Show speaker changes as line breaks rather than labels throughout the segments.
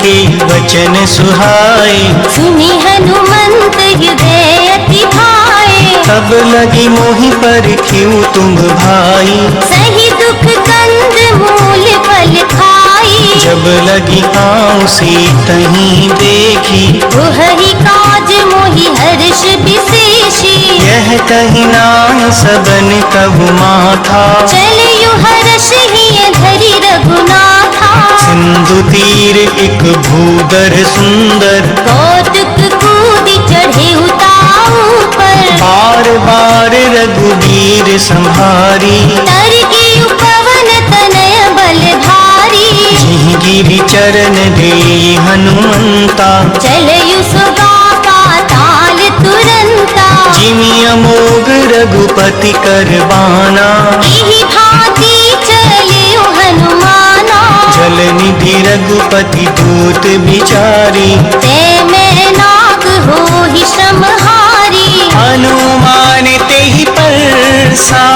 के वचन सुहाए।
सुनी हनुमंत हृदय अति भाए।
तब लगी मोहि परखिउ तुम भाई।
सही दुख कंद मूल फल खाई।
जब लगी आऊँ सीतहि देखी।
तुहरि काज मोहि हर्ष विशेषी।
यह कही नाय सबन कहु माथा।
चलयु हर्ष हिय धरि रघुनाथा।
सिंधु तीर एक भूदर सुंदर।
कौतुक कूदि चढ़े उताऊ पर।
बार बार रघुबीर संहारी।
तरकी उपवन तनय बल भारी।
जिहि गिरि चरण देई हनुमंता।
चलयु सुगा पाताल तुरंता।
जिमि अमोघ रघुपति कर बाना।
एहि भांति चलयु हनुमाना।
जल निधि रघुपति दूत बिचारी।
ते मैं नाग होहि श्रमहारी।
हनुमान तेहि परसा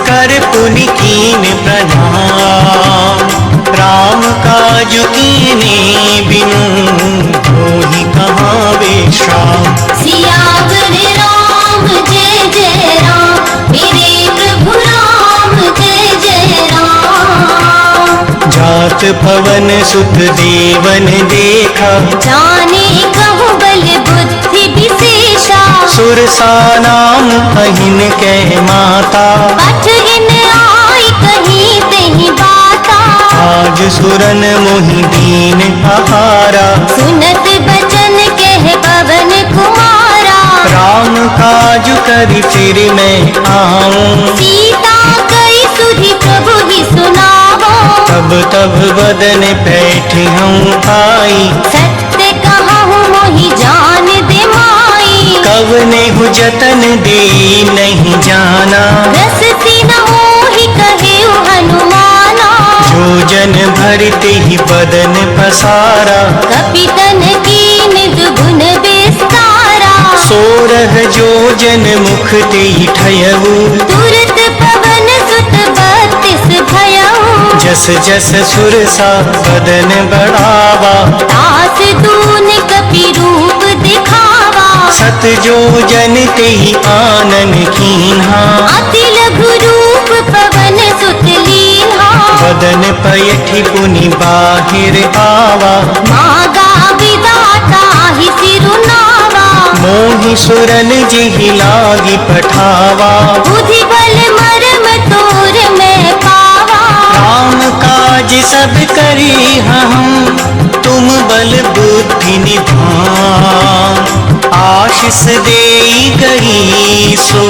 कर पुनि कीन प्रणाम। राम काज कीने बिनु होहि कहाँ विश्राम।
सियावर राम जय जय राम। मेरे प्रभु राम जय जय राम।
जात पवन सुत देवन देखा।
जाने कहु बल बुद्धि विशेषा।
सुरसा नाम अहिन कह माता।
पठ इन आई कहीं तेहि बाता।
आज सुरन मोहि दीन आहारा।
सुनत बचन कह पवन कुमारा।
राम काज करि फिर मैं आऊँ।
सीता कई सुधि प्रभु ही सुनावो।
तब तब बदन पैठ हूँ आई।
सत्य कहूँ मोहि जान दे माई।
कवने हु जतन दे नहीं जाना।
रस न मोहि कहेउ हनुमाना।
जो जन भरते ही बदन पसारा।
कपितन कीन दुगुन विस्तारा।
सोरह जो जन मुख ते ठयऊ।
तुरत पवन सुत बत्तीस भयऊ।
जस जस सुरसा बदन बढ़ावा।
तास दून कपि रूप दिखावा।
सत जो जन ते आनन कीन्हा।
अति लघु रूप पवन सुत लीन्हा।
बदन पयठि पुनि बाहिर आवा।
मागा विदाता ही सिरुनावा।
मोहि सुरन जिहि लागी पठावा।
बुद्धि बल मरम तोर मैं पावा।
राम काज सब करी हम तुम बल बुद्धि निधान। आशीष देई गई सो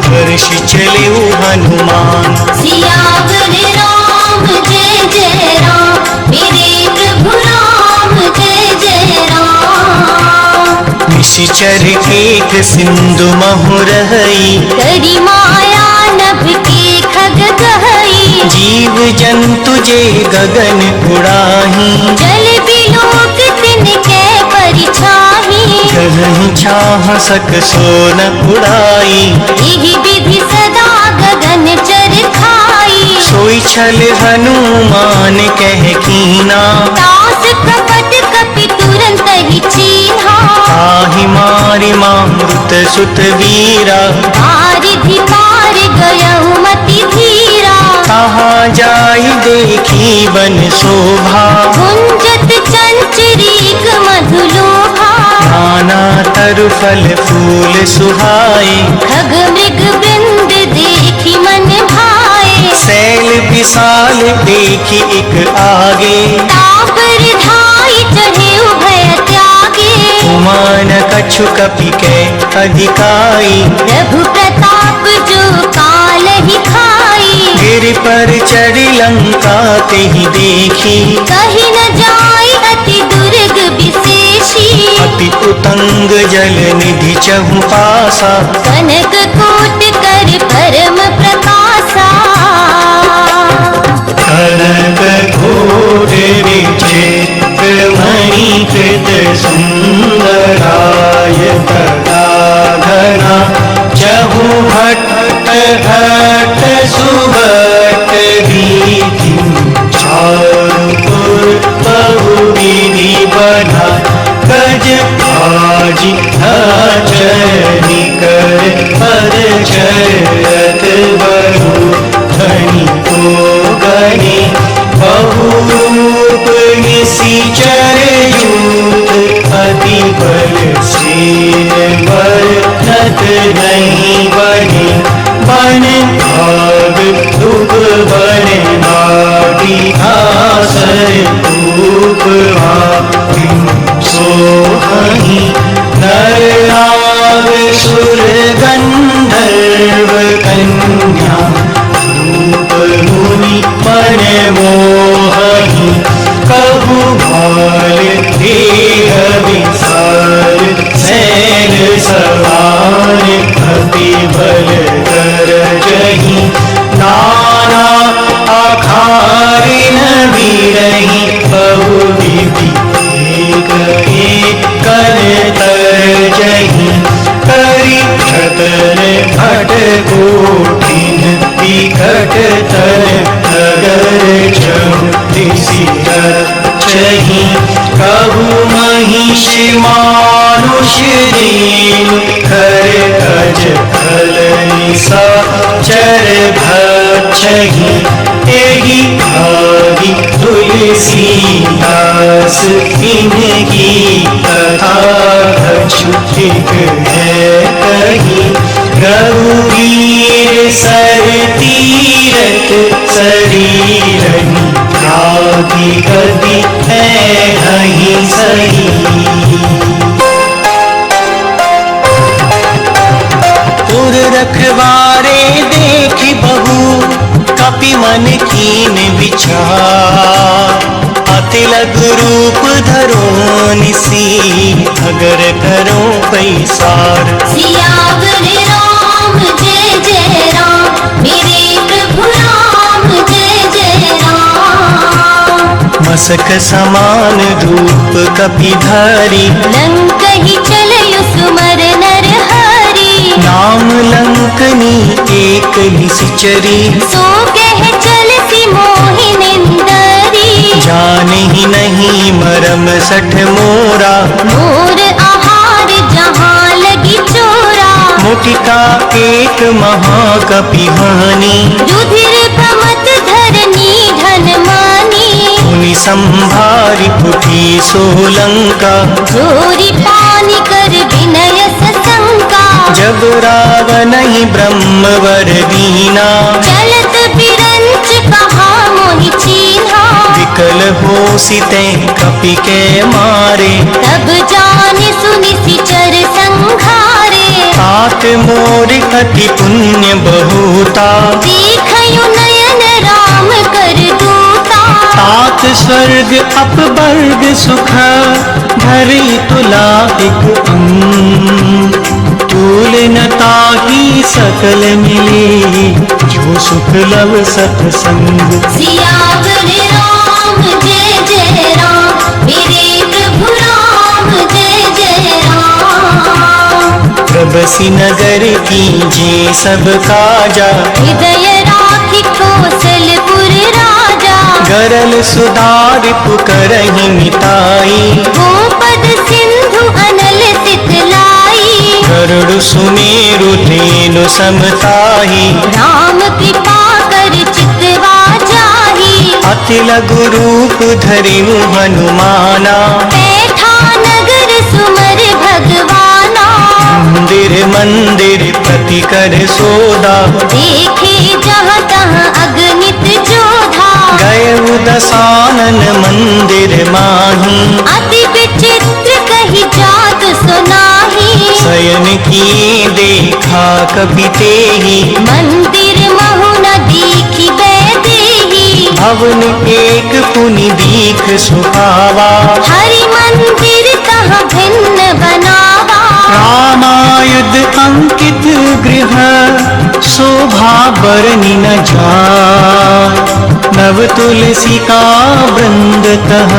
हर्ष चलिउ हनुमान।
सियावर राम जय जय राम। मेरे प्रभु राम जय जय राम।
निश्चर एक सिंधु महु रहई।
करी माया नभ के खग गहई।
जीव जंतु जे गगन उड़ाही।
जल बिलोक तिनके परिछाही।
गहहि छाह सक सोन उड़ाई।
एहि विधि सदा गगन चर खाई।
सोई छल हनुमान कह कीना।
दास कपट कपि तुरंत ही चीन्हा।
ताहि मारि मारुत सुत वीरा।
बारिधि पार गयहु मति धीरा।
तहाँ जाई देखी बन शोभा।
गुंजत चंचरीक मधुलोभा।
नाना तरु फल फूल सुहाए।
खग मृग वृंद देखी मन भाए।
सैल विशाल देखी एक आगे।
तापर धाई चढ़े उभय त्यागे।
उमान कछु कपि के अधिकाई।
प्रभु प्रताप जो काल ही खाई।
गिर पर चढ़ी लंका तेहि देखी।
कहीं न जाय अति दुर्ग विशेषी।
अति उतंग जल निधि चहु पासा।
कनक कोट कर परम प्रकाशा।
कनक कोट विचित्र मणि कृत सुंदराय। तदाधरा चहु भट्ट घट सुभट रीति। चारु पुर बहु विधि गज भाजी चरनी कर पद चरत बहु धनी को गणे बहुरूप निशिचर यूथ अति बल सेन वर्णत नहीं बने बन भाग दुख बन बागी आसर रूप सोहनी नर नाग सुर गंधर्व कन्या रूप मुनि मन मोहनी कबू भाल देह विसार सैन सवार अति बल कर जही नाना अखारिन बिरही बहु विधि एक कर जही करी छतर भट कोटिन विकट तर नगर चही कबू महिष मानुष दीन कर गज फल निसा चर भक्षही एहि भागी तुलसी दास इनकी कथा अछूत है कही रघुवीर सर तीरथ शरीरनि आदि गति है नहीं सही तुर रखवारे देखी बहु कपि मन कीन विचार अति लघु रूप धरो निसी अगर करो पैसार
सियावर राम जय जय राम मेरे प्रभु राम जय जय राम
मसक समान रूप कपि धारी
लंक ही चलयु सुमर नर हरि
नाम लंकनी एक निशिचरी
सो कह चल सी मोहिनिंदरी
जाने ही नहीं मरम सठ मोरा
मोर आहार जहाँ लगी चोरा
मुटिका एक महाकपि हानि
रुधिर भमत धरनी धन मानी
मुनि संभारी पुठी सोलंका
जोरी पानी कर विनय सशंका
जब रावण ही ब्रह्मवर दीना
चलत बिरंच कहा मोहि चीन्हा
विकल हो सिते कपि के मारे
तब जाने सुनि सिचर संघारे
तात मोर अति पुण्य बहुता
देखयु नयन राम कर दूता
तात स्वर्ग अपवर्ग सुख धरी तुला एक तुलनता ही सकल मिले जो सुख लव सत्संग
सियावर राम जय जय राम मेरे प्रभु राम जय जय राम
प्रबसी नगर की जे सब काजा
हृदय राखी कौशलपुर राजा
गरल सुधार पुकरहि मिताई
गोपद सिंधु अनल सितलाई
गरुड़ सुमेरु धेनु समताही
राम कृपा कर चितवा जाही
अति लघु रूप धरिनु हनुमाना
बैठा नगर सुमर भगवाना
मंदिर मंदिर प्रति कर सोदा
देखे जहाँ तहाँ अगणित जोधा
गए दसानन मंदिर माही
अति विचित्र कही जात सुनाही
शयन की देखा कपि तेहि
मंदिर महु न दीखी बैदेही
भवन एक पुनि दीख सुहावा
हरि मंदिर कहाँ भिन्न बनावा
रामायुध अंकित गृह शोभा बरनि न जाय नव तुलसी का वृंद तह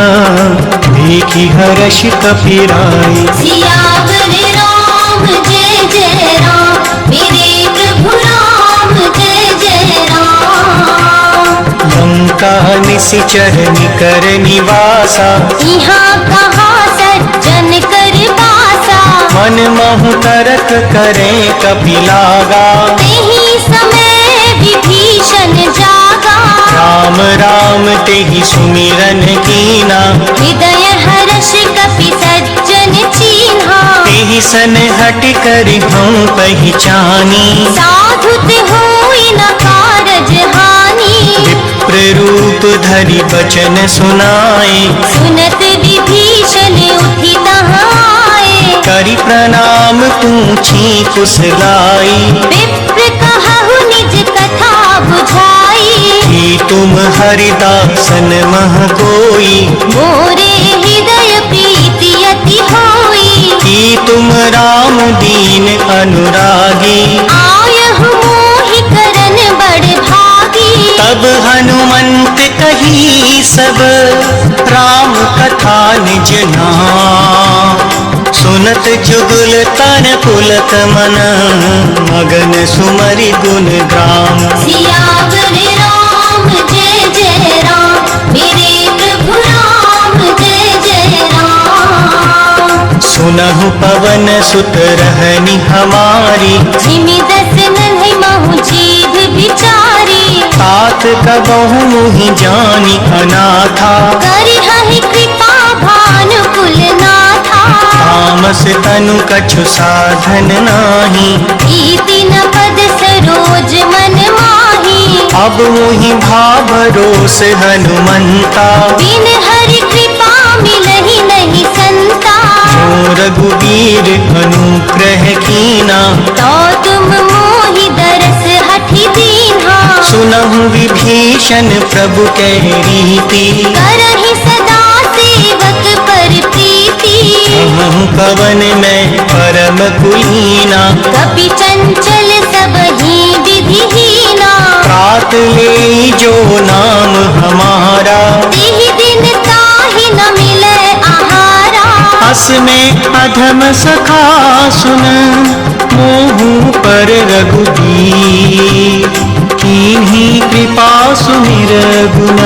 देखी हर्ष कपि राय
सियावर राम जय जय राम मेरे प्रभु राम जय जय राम
लंका निशिचर निकर निवासा
यहाँ कहाँ सज्जन कर
मन महु तरक करें कपिलागा,
तेहि समय विभीषण जागा।
राम राम तेहि सुमिरन कीना,
हृदय हर्ष कपि सज्जन चीन्हा।
तेहि सन हट कर हम पहचानी,
साधु ते होई न कारज हानि।
विप्र रूप धरि बचन सुनाए,
सुनत विभीषण उठि तहाए।
करि प्रणाम पूछी कुशलाई,
विप्र कहु निज कथा बुझाई।
कि तुम हरिदासन मह कोई,
मोरे हृदय प्रीति अति होई।
कि तुम राम दीन अनुरागी,
आयहु मोहि करन बड़ भागी।
तब हनुमंत कही सब राम कथा निज नाम। सुनत जुगल तन पुलक मन, मगन सुमरि गुण ग्राम।
सियावर राम जय जय राम, मेरे प्रभु राम जय जय राम।
सुनहु पवन सुत रहनी हमारी,
जिमि दसन है महु जीव बिचारी।
तात कबहु मुहि जानी अनाथा,
करिहहि कृपा भानु कुल नाथा।
तामस तनु कछु साधन नाही,
प्रीति न पद सरोज मन माही।
अब मुहि भाभरोस हनुमंता,
बिन हरि कृपा मिलहि नहीं संता।
जो रघुवीर अनुग्रह कीना,
तो तुम मोहि दरस हठि दीन्हा।
सुनहु विभीषण प्रभु के रीति,
करहि सदा सेवक पर प्रीति।
कहूँ पवन में परम कुलीना,
कपि चंचल सबहि विधिहीना।
प्रात ले जो नाम हमारा,
तिहि दिन ताहि न मिलै आहारा।
अस में अधम सखा सुन, मोहु पर रघुबीर। कीन्ही कृपा सुमिर गुण,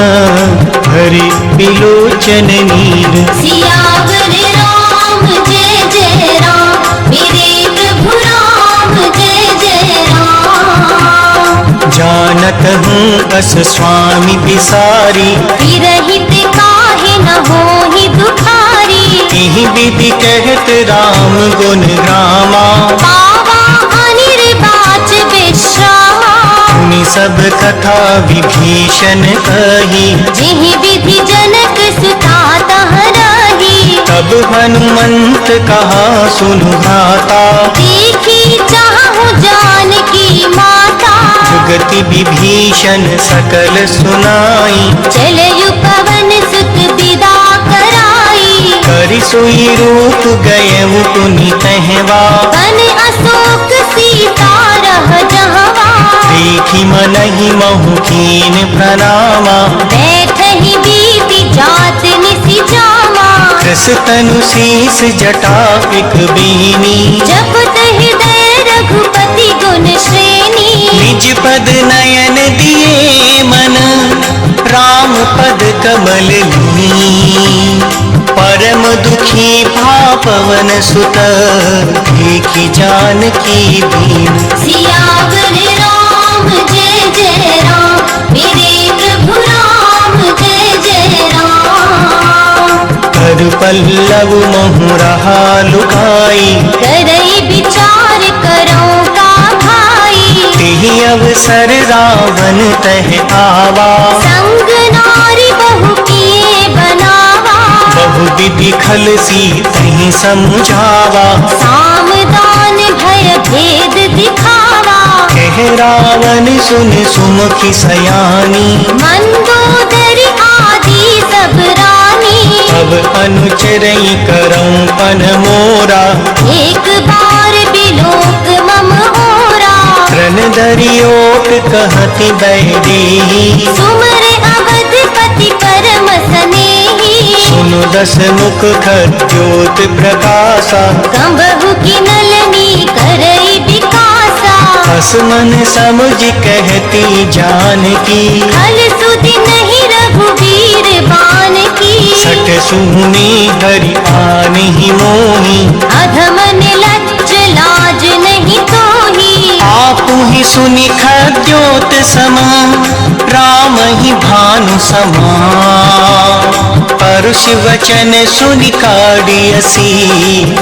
हरि विलोचन नीर।
सियावर राम जय जय राम, मेरे प्रभु राम जय जय राम।
जानत हूँ अस स्वामी पिसारी,
विरहित काहे न होहि दुखारी।
यही विधि कहत राम गुण ग्रामा,
पावा अनिर्वाच विश्रामा।
सुनि सब कथा विभीषण कही,
जिहि विधि जनक सुता तह रही।
तब हनुमंत कहा सुनु भ्राता,
देखी चाहु जानकी माता।
जुगति विभीषण सकल सुनाई,
चलयु पवन सुत विदा कराई।
करि सोई रूप गयउ पुनि तहवा,
बन अशोक सीता रह जहवा।
देखी मनहि महु कीन प्रणामा,
बैठहि बीति जात निसि जामा।
कृस तनु शीस जटा एक बीनी,
जपत हृदय रघुपति गुण श्रेणी।
निज पद नयन दिए मन, राम पद कमल ली। परम दुखी पवन सुत, देखी जानकी दीन।
सियावर राम जय जय राम, मेरे प्रभु राम जय जय राम।
कर पल्लव महु रहा लुकाई,
करई विचार करो का भाई।
तेहि अवसर रावण तह आवा,
संग नारी बहु किए बनावा।
बहु विधि खल सी तहि समझावा।
साम दान भय भेद दिखावा।
कह रावण सुन सुमुखी सयानी,
मंदोदरी आदि सब रानी।
अब अनुचरई करऊं पन मोरा,
एक बार बिलोक मम ओरा।
रन दरियोक कहति बैदेही,
सुमर अवधपति परम स्नेही।
सुनु दस मुख खज्योत प्रकाशा,
कंबहु की नलनी करई विकासा।
हस मन समुझ कहती जानकी,
खल सुधि नहीं रघुवीर बान की।
सट सुनी हरि आने ही मोही,
अधम निलज्ज लाज नहीं तोही।
आप ही सुनि खद्योत समा, राम ही भानु समा। परुष वचन सुनि काढ़ियसी,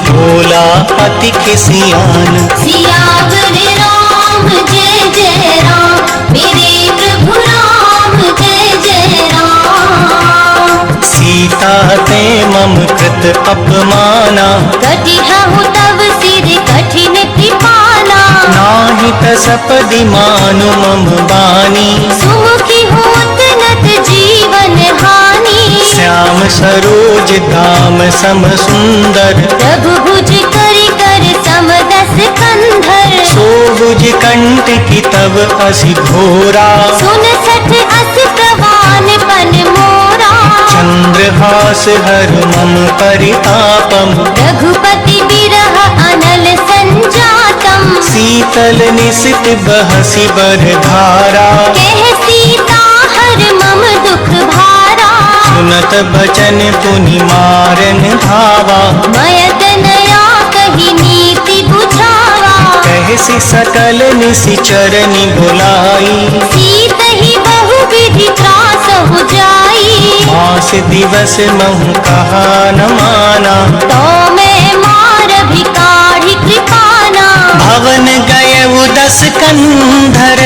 बोला अति खिसियान।
सियावर राम जय जय राम, मेरे प्रभु राम जय जय राम।
सीता ते मम कृत अपमाना,
कटिहु तव सिर कठिन कृपाना।
नाहि तसपदि मानु मम बानी,
सुमुखी होत नत जीवन हानि।
श्याम सरोज धाम सम सुंदर,
प्रभु भुज कर कर समदस कंधर।
सोबुज कंठ की तब असि घोरा,
सुन सठ अस प्रवान पन मोरा।
चंद्रहास हर मम परितापम,
रघुपति बिरह अनल संजातम।
शीतल निशित बहसी बर धारा,
कह सीता हर मम दुख भारा।
सुनत बचन पुनि मारन धावा,
मयत नया कही नीति बुझावा।
कहसी सकल निशिचरनि बुलाई,
सीत ही बहु विधि त्रास हो जाई।
मास दिवस महु कहा न माना,
तो मैं मार भी काढ़ी कृपाना।
भवन गए उदस कंधर,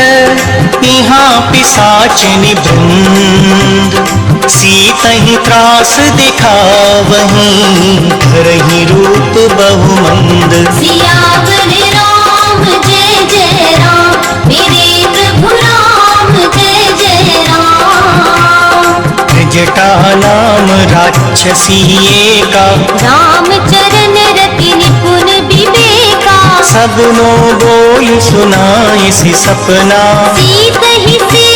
यहाँ पिशाचिनी वृंद। सीतहि त्रास दिखावहीं, धरहि रूप बहुमंद।
सियावर राम जय जय राम, मेरे प्रभु राम जय जय राम।
जटा नाम राक्षसी एका,
राम चरण रति निपुण विवेका।
सबनो बोल सुनाई सी सपना,
सीत ही से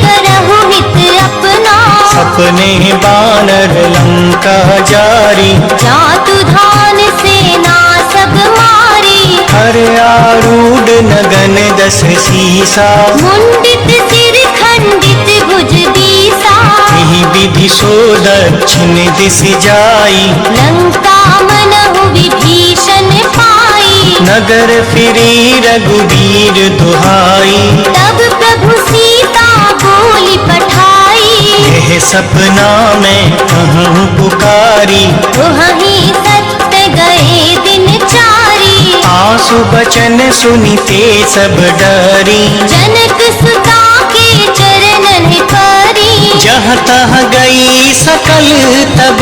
करहु हित अपना।
सपने बानर लंका जारी,
जातु धान सेना सब मारी।
हर आरूढ़ नगन दस सीसा,
मुंडित सिर खंडित भुज दीसा।
यही विधि सो दक्षिण दिश जाई,
लंका मनहु विभीषण पाई।
नगर फिरी रघुवीर दुहाई।
तब प्रभु सीता बोली पठाई।
यह सपना में कहूँ पुकारी,
वहीं सत्य गए दिन चारी।
आसु बचन सुनिते सब डरी,
जनक सुता के चरणन परी।
जहाँ तहाँ गई सकल तब,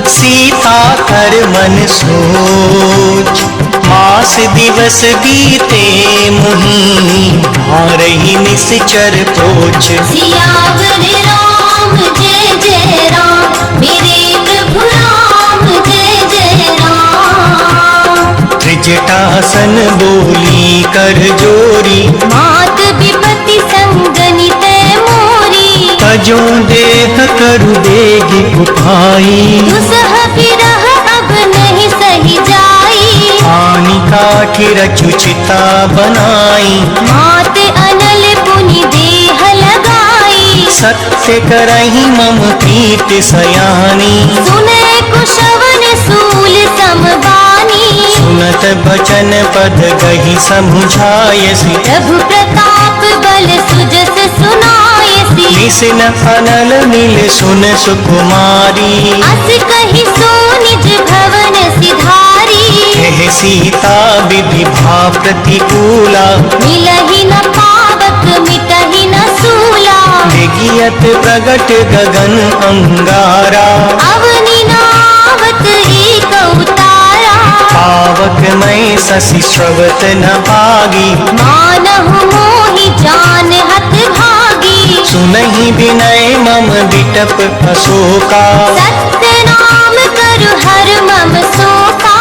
सीता कर मन सोच। मास दिवस बीते मुहि, मारहि निश्चर पोछ।
सियावर राम जय जय राम, मेरे प्रभु राम जय जय राम।
त्रिजटासन बोली कर जोरी,
मात विपति संगनि तै मोरी।
तजो देख करु देगी उपाई,
दुसह विरह अब नहीं सही जाई।
पानी काठी रचु चिता बनाई,
मात अनल पुनि देह लगाई।
सत्य करहि मम प्रीत सयानी।
सुने कुशवन सूल समबानी।
सुनत बचन पद गही समुझायसी,
प्रभु प्रताप बल सुजस सुनायसी।
निसिन अनल मिल सुन सुकुमारी,
अस कहि सो निज भवन सिधारी।
कह सीता विधि भा प्रतिकूला,
मिलहि न पावक मिटहि न सूला।
विगियत प्रगट गगन अंगारा,
अवनि नावत एक उतारा।
पावक मैं शशि श्रवत न आगी,
मानहु मोहि जान हत भागी।
सुनहि विनय मम बिटप अशोका।
सत्य नाम करु हर मम शोका।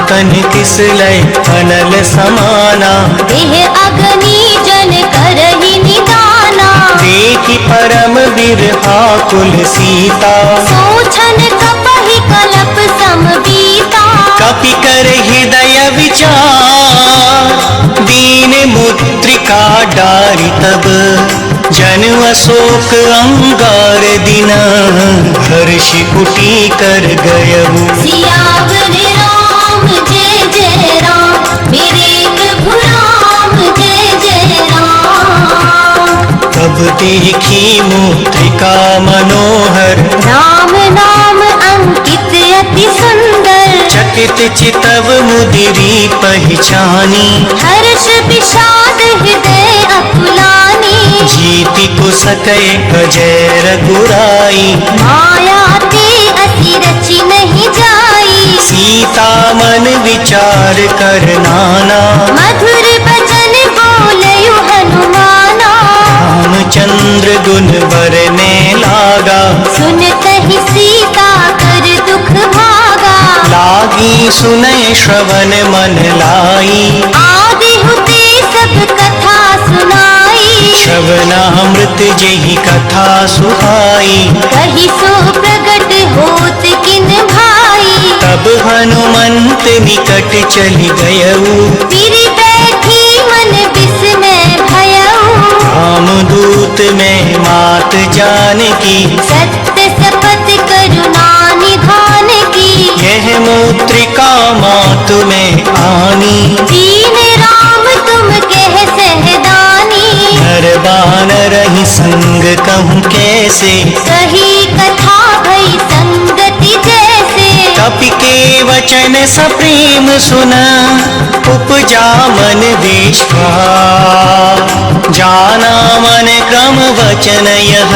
तन किस लय अनल समाना,
देह अग्नि जन करहि निदाना।
देखि परम बिरहा कुल सीता,
सोचन कपहि कलप समबीता।
कपि कर हृदय विचार, दीन मुद्रिका डारि तब। जन अशोक अंगार दिन हर्ष उठी कर गयऊ।
सियावर राम जय जय राम मेरे प्रभु राम जय जय राम।
तब देखी मुद्रिका मनोहर
राम नाम अंकित अति सुंदर।
चकित चितव मुदिरी पहचानी
हर्ष विषाद हृदय अकुलानी।
जीति को सके अजय रघुराई
माया ते अति रचि नहीं जाई।
सीता मन विचार कर नाना
मधुर बचन बोलयु हनुमाना।
रामचंद्र गुण बरने लागा
सुनतहि सीता कर दुख भागा।
लागी सुनय श्रवण मन लाई
आदि हुते सब कथा सुनाई।
श्रवणामृत जेहि कथा सुहाई
कहि सो प्रगट होत किन भाई।
तब हनुमंत निकट चली गयऊ
फिर बैठी मन विस्मय भयऊ।
रामदूत में मात जानकी
सत्य शपथ करुणा निधान की।
यह मुद्रिका मात में आनी
दीन राम तुम कह सहदानी।
नर बानर ही संग कहूँ कैसे
कही कथा भई संगति जैसे।
कपि के वचन सप्रेम सुना उपजा मन विश्वास। जाना मन क्रम वचन यह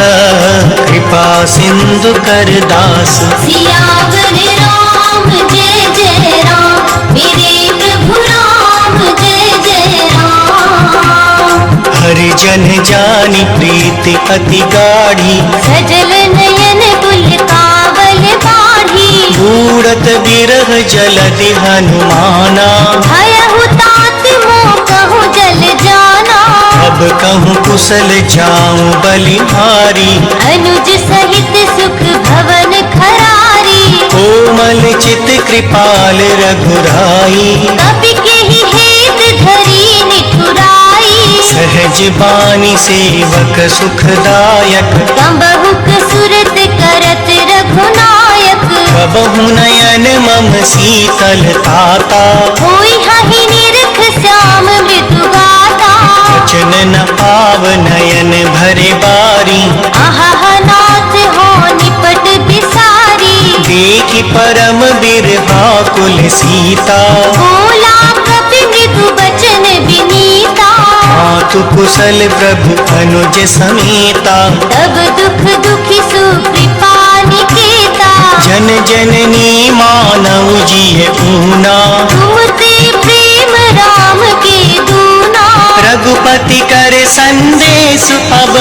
कृपा सिंधु कर दास।
सियावर राम जय जय राम मेरे प्रभु राम जय जय राम।
हरि जन जानी प्रीति अति गाढ़ी
सजल नयन कुल कावल बाढ़ी।
बूढ़त बिरह जलधि हनुमाना
भयहु तात मोह कहूँ जल जाना।
अब कहूँ कुशल जाऊं बलिहारी।
अनुज सहित सुख भवन खरारी।
कोमल चित कृपाल रघुराई
कपि केहि हेत धरी निठुराई।
सहज बानी सेवक सुखदायक
कंबहुक सुरत करत रघुनायक।
कबहु नयन मम शीतल ताता
होई हहि निरख श्याम मृदु गाता।
वचन न पाव नयन भरे बारी।
अहह नाथ हो निपट बिसारी।
देखि परम बिरहा कुल सीता
बोला कपि मृदु बचन विनीता।
मातु कुशल प्रभु अनुज समेता।
तब दुख दुखी सुकृपा निकेता।
जन जननी मानव जिय ऊना
तुम ते प्रेम राम के दूना।
रघुपति कर संदेश अब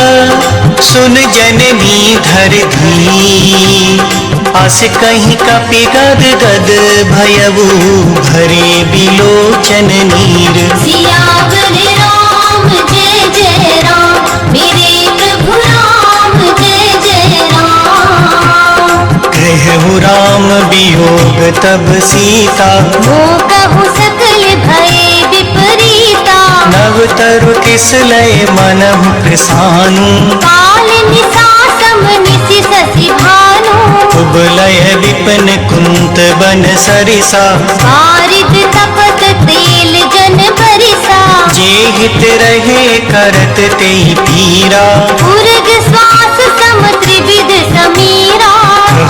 सुन जननी धर धी। अस कहीं कपि गद गद भयऊ भरे बिलोचन नीर।
सियावर राम जय जय राम मेरे प्रभु राम जय जय राम।
गृहु राम वियोग तब सीता
मोह कहु सकल भय विपरीता।
नव तरु किस लय मनहु प्रसानु।
काल निशा सम निशि शशि भानु।
कुबलय विपिन कुंत बन सरिसा।
बारिद तपत तेल जन बरिसा।
जे हित रहे करत तेहि पीरा।
उर्ग श्वास सम त्रिविध समीरा।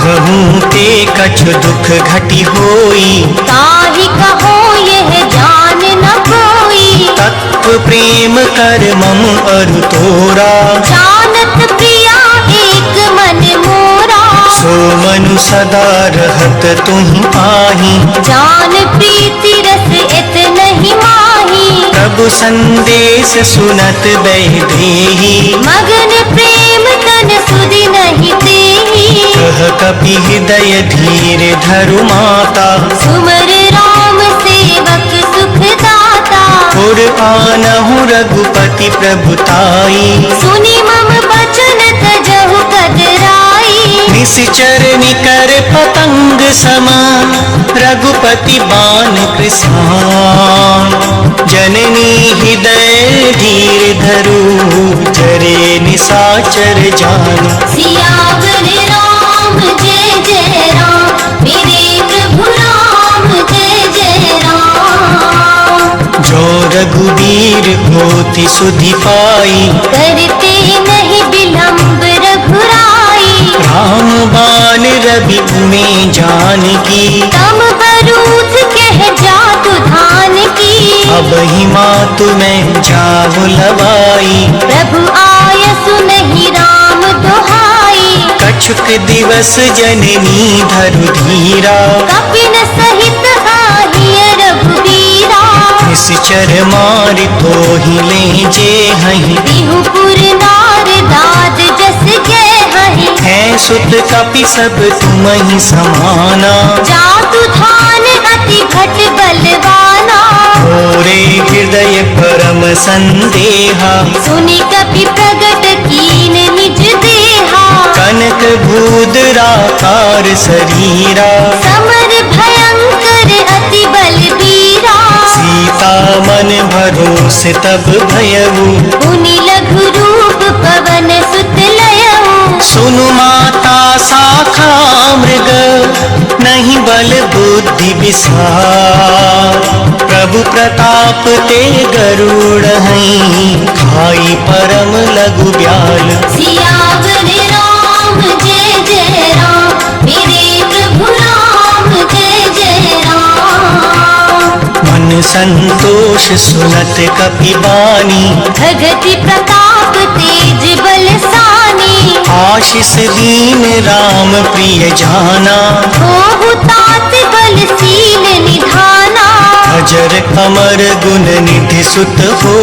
कहूँ ते कछु दुख घटी होई।
ताहि कहो यह जान न कोई।
तत्व प्रेम कर मम अरु तोरा।
जानत प्रिया एक मन मोरा।
सो मनु सदा रहत तुहि आही।
जान प्रीति रस इत नहीं माही।
प्रभु संदेश सुनत बैदेही।
मगन प्रेम तन सुधि नहीं तेहि।
कह कपि हृदय धीर धरु माता।
सुमर राम सेवक सुखदाता।
पुर आनहु रघुपति प्रभुताई।
सुनि मम बचन तजहु कदराई।
निश्चर निकर पतंग समा रघुपति बान कृसान। जननी हृदय धीर धरु जरे साचर जान।
सियावर राम जय जय राम, मेरे प्रभु राम जय जय राम।
जो रघुवीर होती सुधि पाई,
करते नहीं विलंब रघुराई।
राम बाण रवि में जानकी,
तम बरूथ कह जातु धान की।
अब ही मातु में जाहु लवाई,
प्रभु आयसु नहीं राम दुहाई।
कछुक दिवस जननी धरु धीरा,
कपिन सहित आहिय रघुबीरा।
निश्चर मारि तोहि ले जे हहि,
बिहुपुर नार दाद जस गे हहि।
है सुत कपि सब तुमहि समाना,
जातु धान अति घट बलवाना।
मोरे हृदय परम संदेहा,
सुनि कपि प्रगट कीन निज देहा।
कनक भूदराकार शरीरा,
समर भयंकर अति बलबीरा।
सीता मन भरोसे तब भयउ,
मुनि लघु रूप पवन सुत लयऊ।
सुनु माता शाखा मृग, नहीं बल बुद्धि विसार। प्रभु प्रताप ते गरुड़ हैं, खाई परम लघु ब्याल।
सियावर राम जय जय राम, मेरे प्रभु राम जय जय राम।
मन संतोष सुनत कपि बानी,
भगति प्रताप तेज बलसानी।
आशीष दीन राम प्रिय जाना,
होहु तात बलशील निधाना।
अजर कमर गुण निधि सुत हो,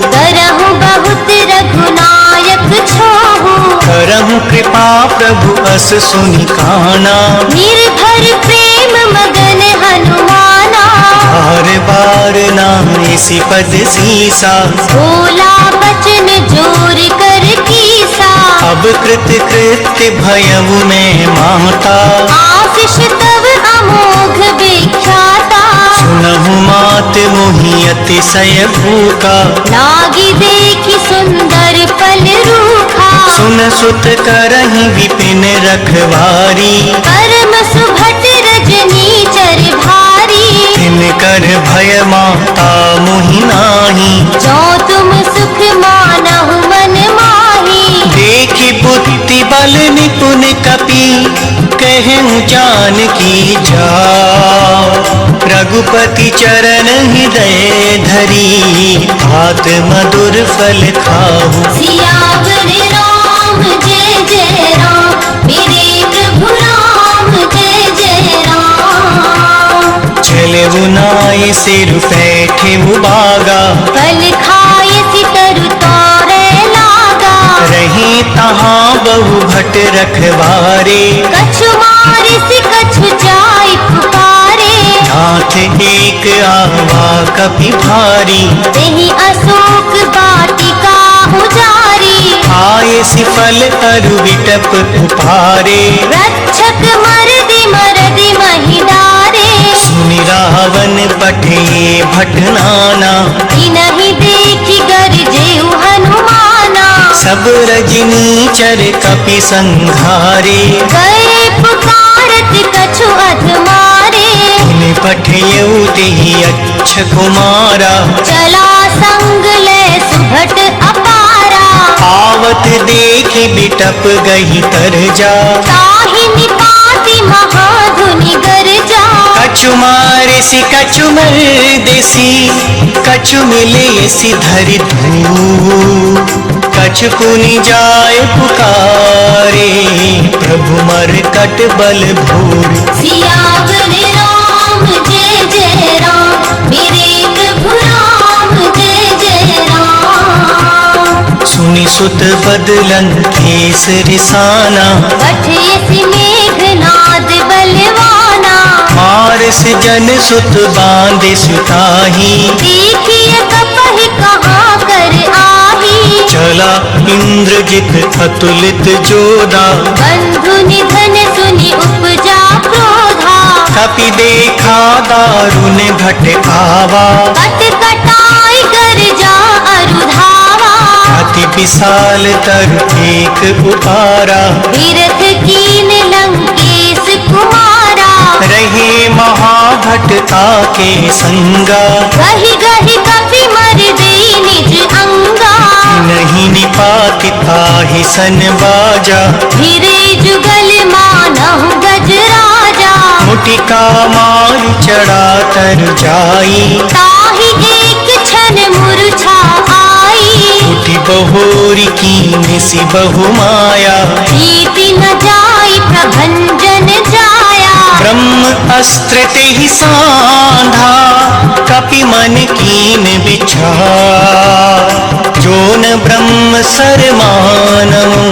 करहु बहुत रघुनायक छोहु।
करहु कृपा प्रभु अस सुनि काना।
निर्भर प्रेम मगन हनुमाना।
बार बार नाइसी पद सीसा,
बोला बचन जोर कर कीसा।
अब कृत कृत्य भयउ में माता,
आशीष तव अमोघ विख्याता।
सुनहु मात मोहि अतिशय भूखा,
लागी देखी सुंदर फल रूखा।
सुन सुत करहि विपिन रखवारी,
परम सुभट रजनी चर भारी।
तिनकर भय माता मोहि नाही,
जो तुम सुख मानहु मन माही।
देखि बुद्धि बल निपुण कपि, कहूँ जानकी जाओ। रघुपति चरण हृदय धरी, तात मधुर फल खाहु।
सियावर राम जय जय राम, मेरे प्रभु राम जय जय राम।
चलऊ नाय सिर बैठे बागा,
फल खाय सितरु तोरे लागा।
रहे तहाँ बहु भट रखवारे,
कछु मारिस कछु जाय पुकारे।
नाथ एक आवा कपि भारी,
तेहि अशोक वाटिका उजारी।
आय सिफल अरु विटप उपारे,
रक्षक मरदि मरदि महिदारे।
सुनि रावण पठे भटनाना,
इनहि देखि गरजेउ हनुमाना।
सब रजनी चर कपि संघारे,
गए पुकारत कछु अधमारे।
इन्हें पठयऊ तेहि अच्छ कुमारा,
चला संग ले सुभट अपारा।
आवत देखि बिटप गही तर जा,
ताहि निपाति महाधुनि गरजा।
कछु मारे सि कछु मर देसी, कछु मिले सि धरि धू। कछु पुनि जाय पुकारे, प्रभु मर कट बल भूर।
सियावर राम जय जय राम, मेरे प्रभु राम जय जय राम।
सुनि सुत बदलन केस रिसाना,
पठयसि मेघनाद बलवाना।
मारस जन सुत बांधे सुताही,
देखिए कपहि कहाँ कर आही।
चला इंद्रजित अतुलित जोधा,
बंधु निधन सुनि उपजा क्रोधा।
कपि देखा दारुण घट आवा,
कट कटाई गरजा अरुधावा।
अति विशाल तर एक उपारा,
विरथ कीन लंकेश कुमारा।
रहे महाभटता के संगा,
गहि गहि कपि मर दे निज अंगा।
नहीं निपाति ताहि सन बाजा,
फिरे जुगल मानहु गजराजा।
मुटिका मार चढ़ा तर जाई,
ताहि एक क्षण मूर्छा आई।
उठी बहोरी की सी बहु माया,
जीति न जाई प्रभंजन जाया।
ब्रह्म अस्त्र तेहि सांधा, कपि मन कीन विचार। जोन ब्रह्म सर मानऊ,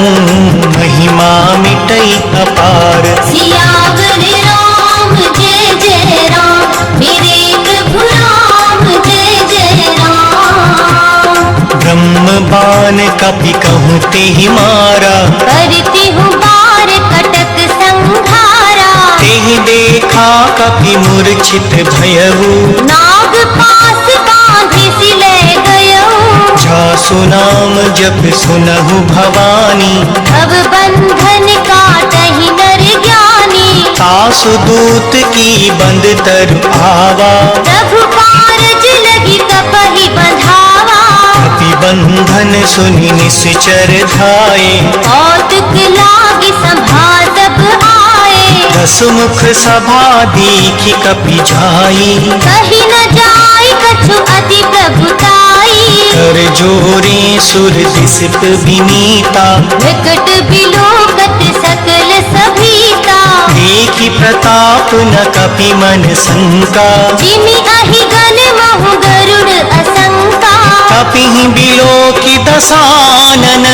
महिमा मिटई अपार।
सियावर राम जय जय राम, मेरे प्रभु राम जय जय राम।
ब्रह्म बाण कपि कहूँ तेहि मारा,
करती हूँ बार कटक संघारा।
तेहि देखा कपि मूर्छित भयऊ,
नाग पास बांधे सिले गयऊ।
जासु नाम जप सुनहु भवानी,
भव बंधन काटहि नर ज्ञानी।
तासु दूत की बंद तरु आवा,
प्रभु कारज लगी कपहि बंधावा।
कपि बंधन सुनि निश्चर धाये,
कौतुक लागी सभा सब आए।
दस मुख सभा देखी कपि जाई,
कही न जाय कछु अति प्रभुताई।
कर जोरे सुर दिसिप विनीता,
विकट बिलोकत सकल सभीता।
देखी प्रताप न कपि मन शंका,
जिमि अहि गण महु गरुड़ असंका।
कपिहि बिलोकी दसानन,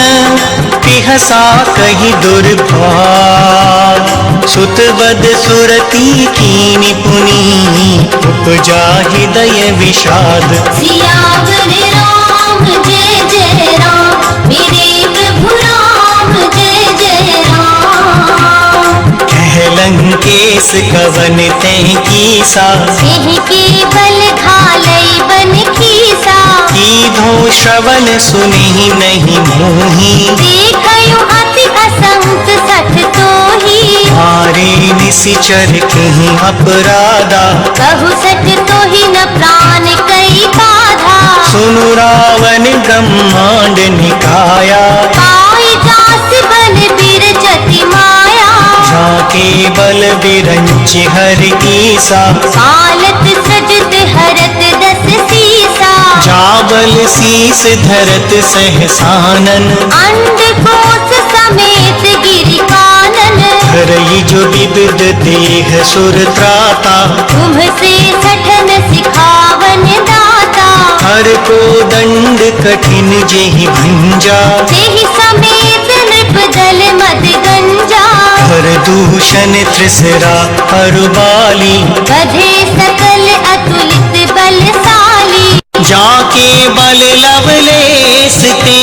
पिहसा कहि दुर्भाग। सुतवद सुरती कीनि पुनि, उपजा हृदय विषाद।
सियावर राम जय जय राम, मेरे प्रभु राम जय जय राम।
कह लंकेश कवन तैं कीसा,
सिंह के बल घालई बन खीसा।
कीधो श्रवण सुनि नहीं मोही,
देखयो अति असंत सठ तोही।
मारे निशिचर कहीं अपराधा,
कहु सठ तोही न प्राण कई बाधा।
सुनु रावण ब्रह्मांड निकाया,
पाई जास बन बिरचति माया।
जाके बल बिरंच हर ईसा,
पालत सजत हरत दस सीसा।
जाबल शीस धरत सहसानन,
अंडकोश समेत गिरि कानन।
हरई जो विविध देह सुर त्राता,
तुम से सठन सिखावन दाता।
हर को दंड कठिन जेहि भंजा,
तेहि समेत नृप दल मद गंजा।
हर दूषण त्रिसरा हरुबाली,
बधे सकल अतुलित बलशाली।
जाके बल लवलेस ते,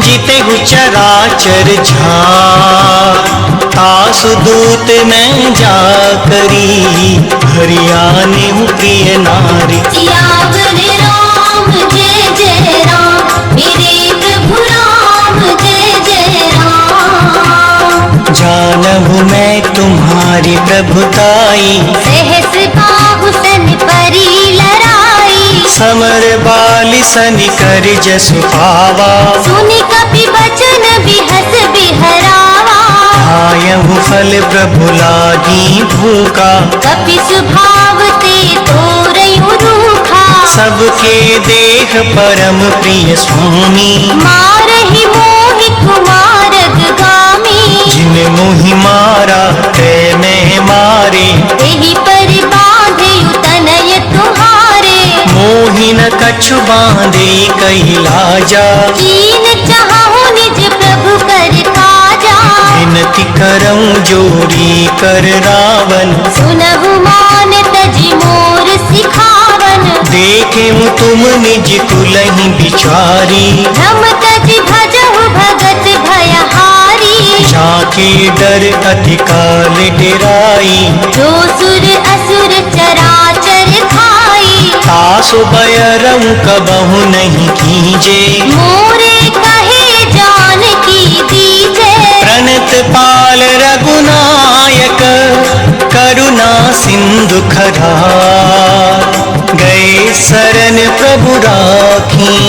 जिते चराचर झार। तासु दूत न जा करी, हरियाने प्रिय नारी।
सियावर राम जय जय राम, मेरे प्रभु राम जय जय राम।
जानहु मैं तुम्हारी प्रभुताई,
सहस बाहु सन परी लड़ाई।
समर बाली सनि कर जसु पावा,
सुनि कपि बचन बिहस बिहरावा।
आयहु फल प्रभु लागी भूखा,
कपि स्वभाव ते तोरयु रूखा।
सबके देह परम प्रिय स्वामी,
मारहि मोहि कुमारग गामी।
जिन मोहि मारा ते मैं मारे,
तेहि पर बांधेयु तनय तुम्हारे।
मोहि न कछु बांधे कही लाजा,
कीन चाहु निज प्रभु कर काजा।
विनती करऊं जोरी कर रावण,
सुनहु मान तजि मोर सिखावन।
देखे तुम निज कुलहि बिचारी,
हम तजि भजहु भगत भयहारी।
जाके डर अति काल डेराई,
जो सुर असुर चराचर खाई।
तासु बयरऊं कबहु नहीं कीजे,
मोरे कहे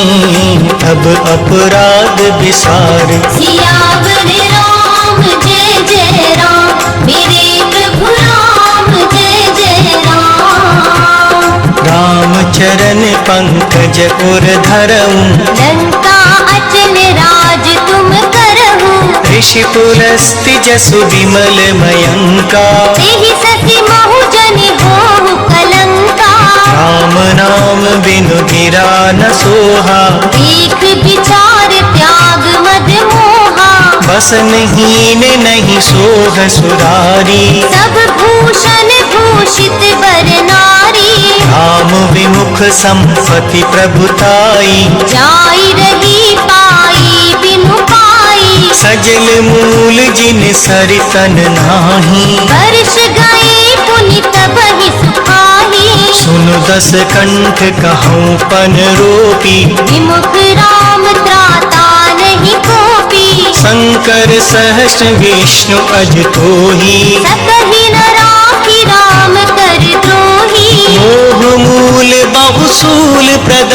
अब अपराध विसार।
सियावर राम जय जय राम, मेरे प्रभु राम जय जय राम।
राम चरण पंकज उर धरऊं,
लंका अचल राज तुम करहु,
ऋषि पुलस्त्य जसु विमल मयंका।
तेहि सति महु जन होहु कलंका।
राम नाम बिनु गिरा न सोहा,
देख विचार त्याग मद मोहा।
बस हीन नहीं सोह सुरारी,
सब भूषण भूषित वर नारी।
राम विमुख संपत्ति प्रभुताई,
जाई रही पाई बिनु पाई।
सजल मूल जिन सरितन नाही,
वर्ष गए पुनि तबहि सुखाही।
सुनु दस कंठ कहूँ पन रोपी,
विमुख राम त्राता नहीं कोपी।
शंकर सहस्र विष्णु अज तोही,
सकहि न राखी राम कर द्रोही।
मोह मूल बहुसूल प्रद,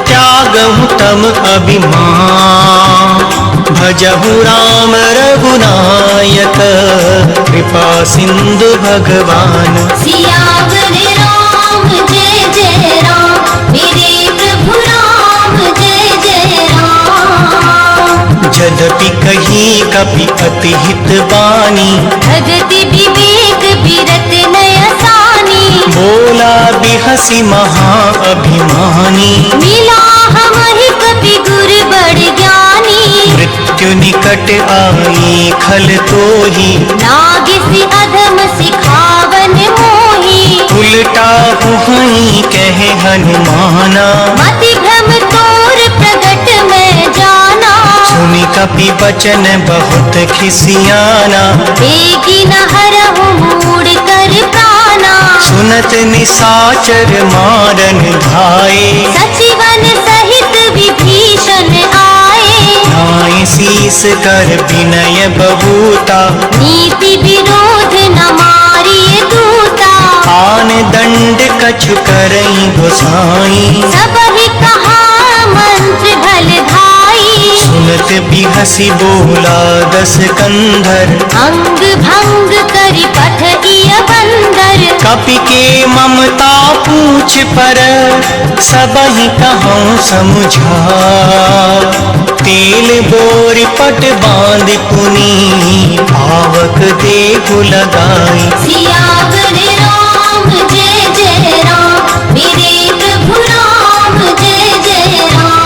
त्यागहु तम अभिमान। भजहु राम रघुनायक, कृपा सिंधु भगवान।
सियावर राम जय जय राम, मेरे प्रभु राम जय जय राम।
यद्यपि कही कपि अति हित बानी,
भगति विवेक विरत नयसानी।
बोला बिहसी महा अभिमानी।
मिला हमहि कपि गुर बड़ ज्ञानी।
मृत्यु निकट आई खल तोही,
नागिसी अधम सिखावन मोही।
उल्टा हुई कहे हनुमाना,
मति भ्रम तोर प्रगट मैं जाना।
सुनि कपि बचन बहुत खिसियाना,
बेगी न हरहु मूढ़ कर प्राणा।
सुनत निसाचर मारन धाये,
सचिवन सहित विभीषण आए।
नाय शीस कर विनय बबूता,
नीति विरोध न मारिय दूता।
आन दंड कछु करई गोसाई,
सबहि कहा मंत्र भल भाई।
सुनत बिहसी बोला दस कंधर,
अंग भंग करि पठइय बंदर।
कपि के ममता पूछ पर, सबहि कहूँ समझा। तेल बोर पट बांध पुनी, पावक देहु लगाई।
सियावर राम जय जय राम, मेरे प्रभु राम जय जय राम।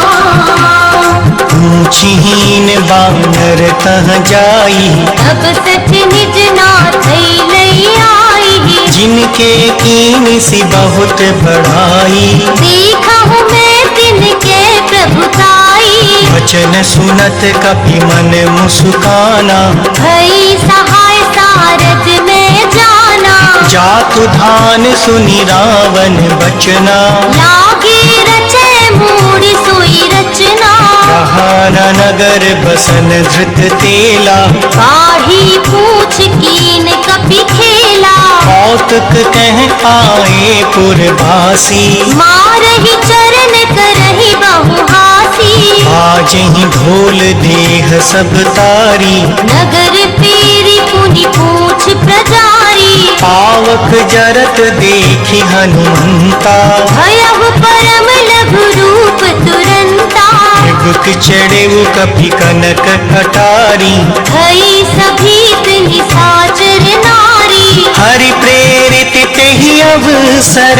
ऊँचहीन बानर तह जाई,
तब सच निज नाथ लई आई।
जिनके कीन सी बहुत बढ़ाई।
देखहु मैं तिनके प्रभुताई।
वचन सुनत कपि मन मुस्काना,
भई सहाय सारथ में जाना।
जातु धान सुनि रावण बचना,
लागे रचे मूढ़ सोई रचना।
कहा न नगर बसन धृत तेला,
काढ़ी पूछ कीन कपि खेला।
कौतुक कह आए पुरवासी,
मारहि चरण करहि बहुहासी।
आज ही ढोल देह सब तारी,
नगर पेरी पुनि पूछ प्रजारी।
पावक जरत देखी हनुमंता,
भयहु परम लघु रूप तुरंता।
मृग चढ़े कपि कनक कटारी,
भई सभीत निशाचर नारी।
हरि प्रेरित तेहि अवसर,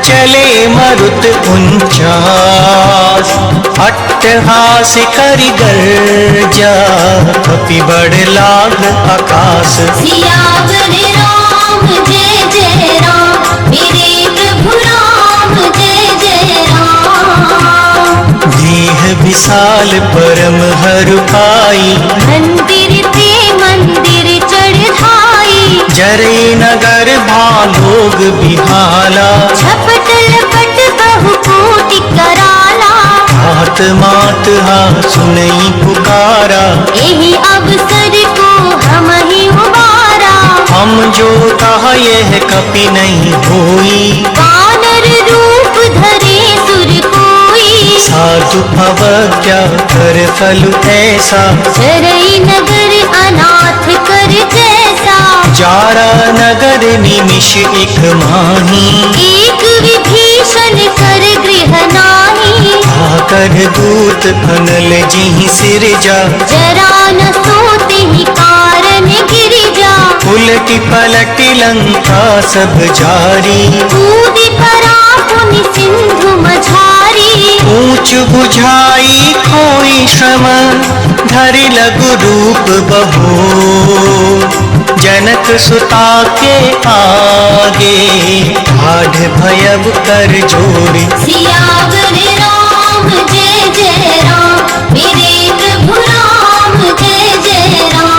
चले मरुत 49। अट्टहास करि गर्जा, कपि बड़ लाग आकाश।
सियावर राम जय जय राम, मेरे प्रभु राम जय जय राम।
देह विशाल परम हरु पाई,
मंदिर ते मंदिर चढ़ाई।
जरे नगर भालोग बिहाला,
झपट लपट बहु कोटि कराला।
हाथ मात हा सुनई पुकारा,
एहि अवसर को हम ही उबारा।
हम जो कहा यह कपि नहीं होई,
वानर रूप धरे सुर कोई।
साधु अवज्ञा कर फल ऐसा,
चरई नगर अनाथ कर जैसा,
जारा नगर निमिष एक माही,
एक विभीषण कर गृह नाही,
आकर दूत अनल जिहि सिरजा,
जरा न सोते ही कारण गिरिजा,
उलटी पलटी लंका सब जारी,
कूदी परा पुनि सिंधु मझारी,
ऊंच बुझाई खोई श्रम, धरि लघु रूप बहो, जनक सुता के आगे, आढ़ भयब कर जोड़ी।
सियावर राम जय जय राम, मेरे प्रभु राम जय जय राम।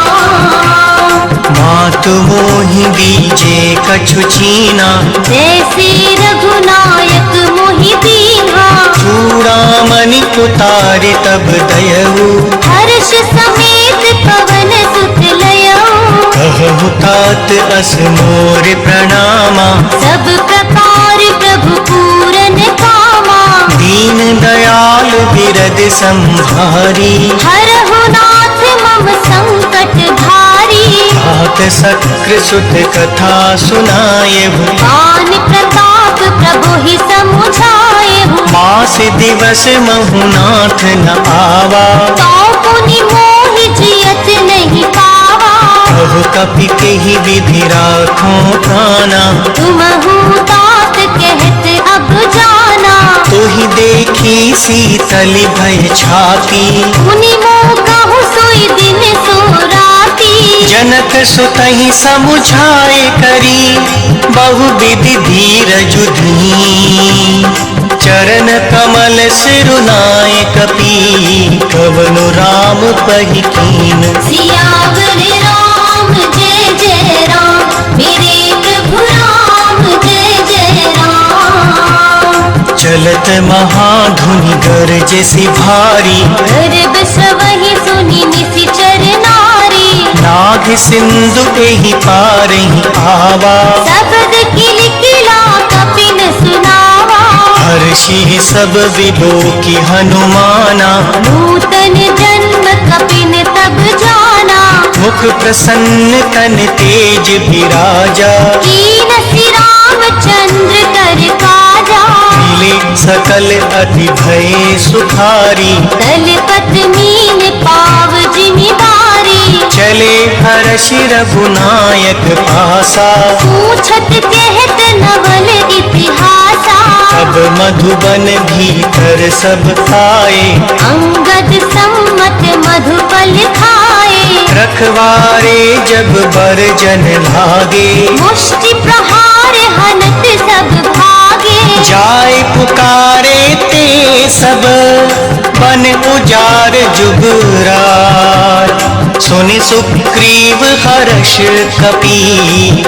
मातु मोहि बीजे कछु छीना,
जैसे रघुनायक मोहि दीन्हा,
चूड़ामणि उतारि तब दयऊ,
हर्ष समेत पवन सुत लयऊ,
कहु तात अस मोर प्रणामा,
सब प्रकार प्रभु पूरन कामा,
दीन दयाल बिरद संभारी,
हरहु नाथ मम संकट भारी,
तात सक्र सुत कथा सुनायहु,
पान प्रताप प्रभु ही समुझायहु,
मास दिवस महुनाथ न आवा,
तो पुनि मोहि जियत नहीं पावा,
कहु कपि केहि विधि राखो प्राणा,
तुमहु तात कहत अब जाना,
तुहि देखी शीतल भय छाती,
मुनि मोह कहु सोई दिन सो राती,
जनक सुतहि समुझाए करी, बहुविधि धीरजु धीं, चरण कमल सिरुनाए कपि, कवनु राम पहि कीन।
सियावर राम जय जय राम, मेरे प्रभु राम जय जय राम।
चलत महाधुनि गरजसि भारी,
गर्भ सवहि सुनि निशिचर नारी,
नाग सिंधु एहि पारहि आवा,
शब्द किलकिला कपिन सुनावा,
हर्षि सब विभो की हनुमाना,
नूतन जन्म कपिन तब जाना,
मुख प्रसन्न तन तेज विराजा,
कीनसि रामचंद्र कर काजा,
मिले सकल अति भय सुखारी,
तलपत मीन पाव जिमि बारी,
चले हर्षि रघुनायक पासा,
पूछत कहत नवल इतिहासा,
अब मधुबन भीतर सब आए,
अंगद सम्मत मधुपल खाए,
रखवारे जब बर जन लागे,
मुष्टि प्रहार हनत सब भागे,
जाय पुकारे ते सब, बन उजार जुगरार, सुनि सुग्रीव हर्ष कपि,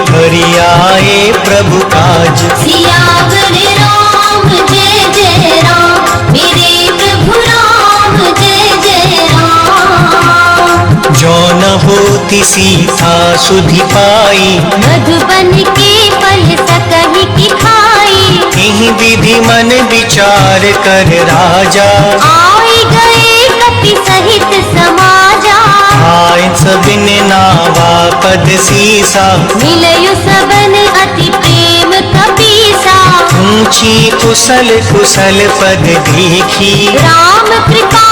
हरियाए प्रभु काज।
सियावर राम जय जय राम, मेरे प्रभु राम जय जय राम।
जौन होती सीता सुधि पाई,
मधुबन के फल सकहि की खाई,
एहि विधि मन विचार कर राजा,
आए गए कपि सहित समाजा,
आय सबिन नावा पद सीसा,
मिलयु सबन अति प्रेम कपीसा,
ऊंची कुशल कुशल पद देखी,
राम कृपा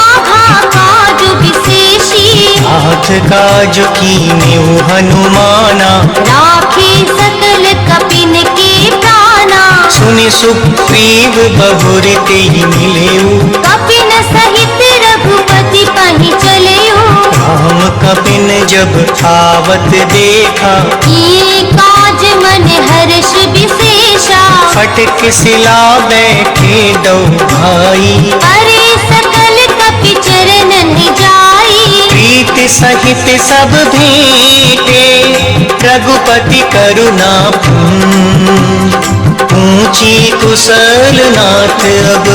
काज विशेषी,
हाथ काज कीन्यु हनुमाना,
राखे सकल कपिन के प्राणा,
सुनि सुग्रीव बहुर तेहि मिलेऊ,
कपिन सहित रघुपति पहि चलेऊ,
राम कपिन जब आवत देखा,
ये काज मन हर्ष विशेषा,
फटक सिला बैठे दो भाई,
अरे सकल कपि चरणन जाई,
प्रीति सहित सब भेंटे, रघुपति करुणा पूर्ण, ऊंची कुशल नाथ अब,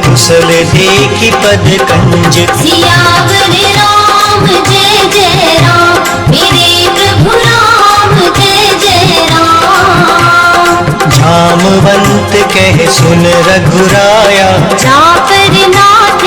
कुशल देखी पद कंज।
सियावर राम जय जय राम, मेरे प्रभु राम जय जय राम।
जामवंत कह सुन रघुराया,
जापर नाथ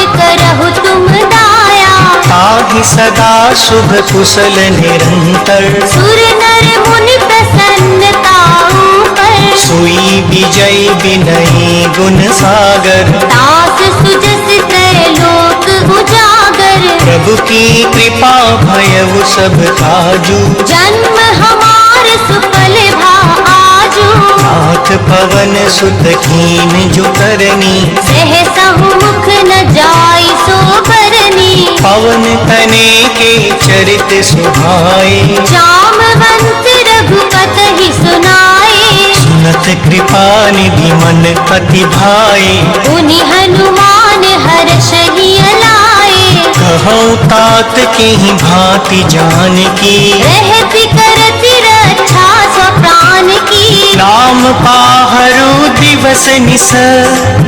सदा शुभ कुशल निरंतर।
सुर नर मुनि प्रसन्नता ऊपर।
सोई विजय विनयी गुण सागर।
दास सुजस त्रैलोक उजागर।
प्रभु की कृपा भयउ सब काजू।
जन्म हमार सुफल भा आजू।
नाथ पवन सुत कीन जो करनी।
सहसहु मुख न जाय सो बरनी।
पवन तने के चरित सुभाए।
जामवंत रघुपति सुनाए।
सुनत कृपा निधि मन पति भाए।
उनि हनुमान हर्षहि लाए।
कहूँ तात की भांति जान की।
रहति करति रक्षा स्वप्राण की।
नाम पाहरु दिवस निस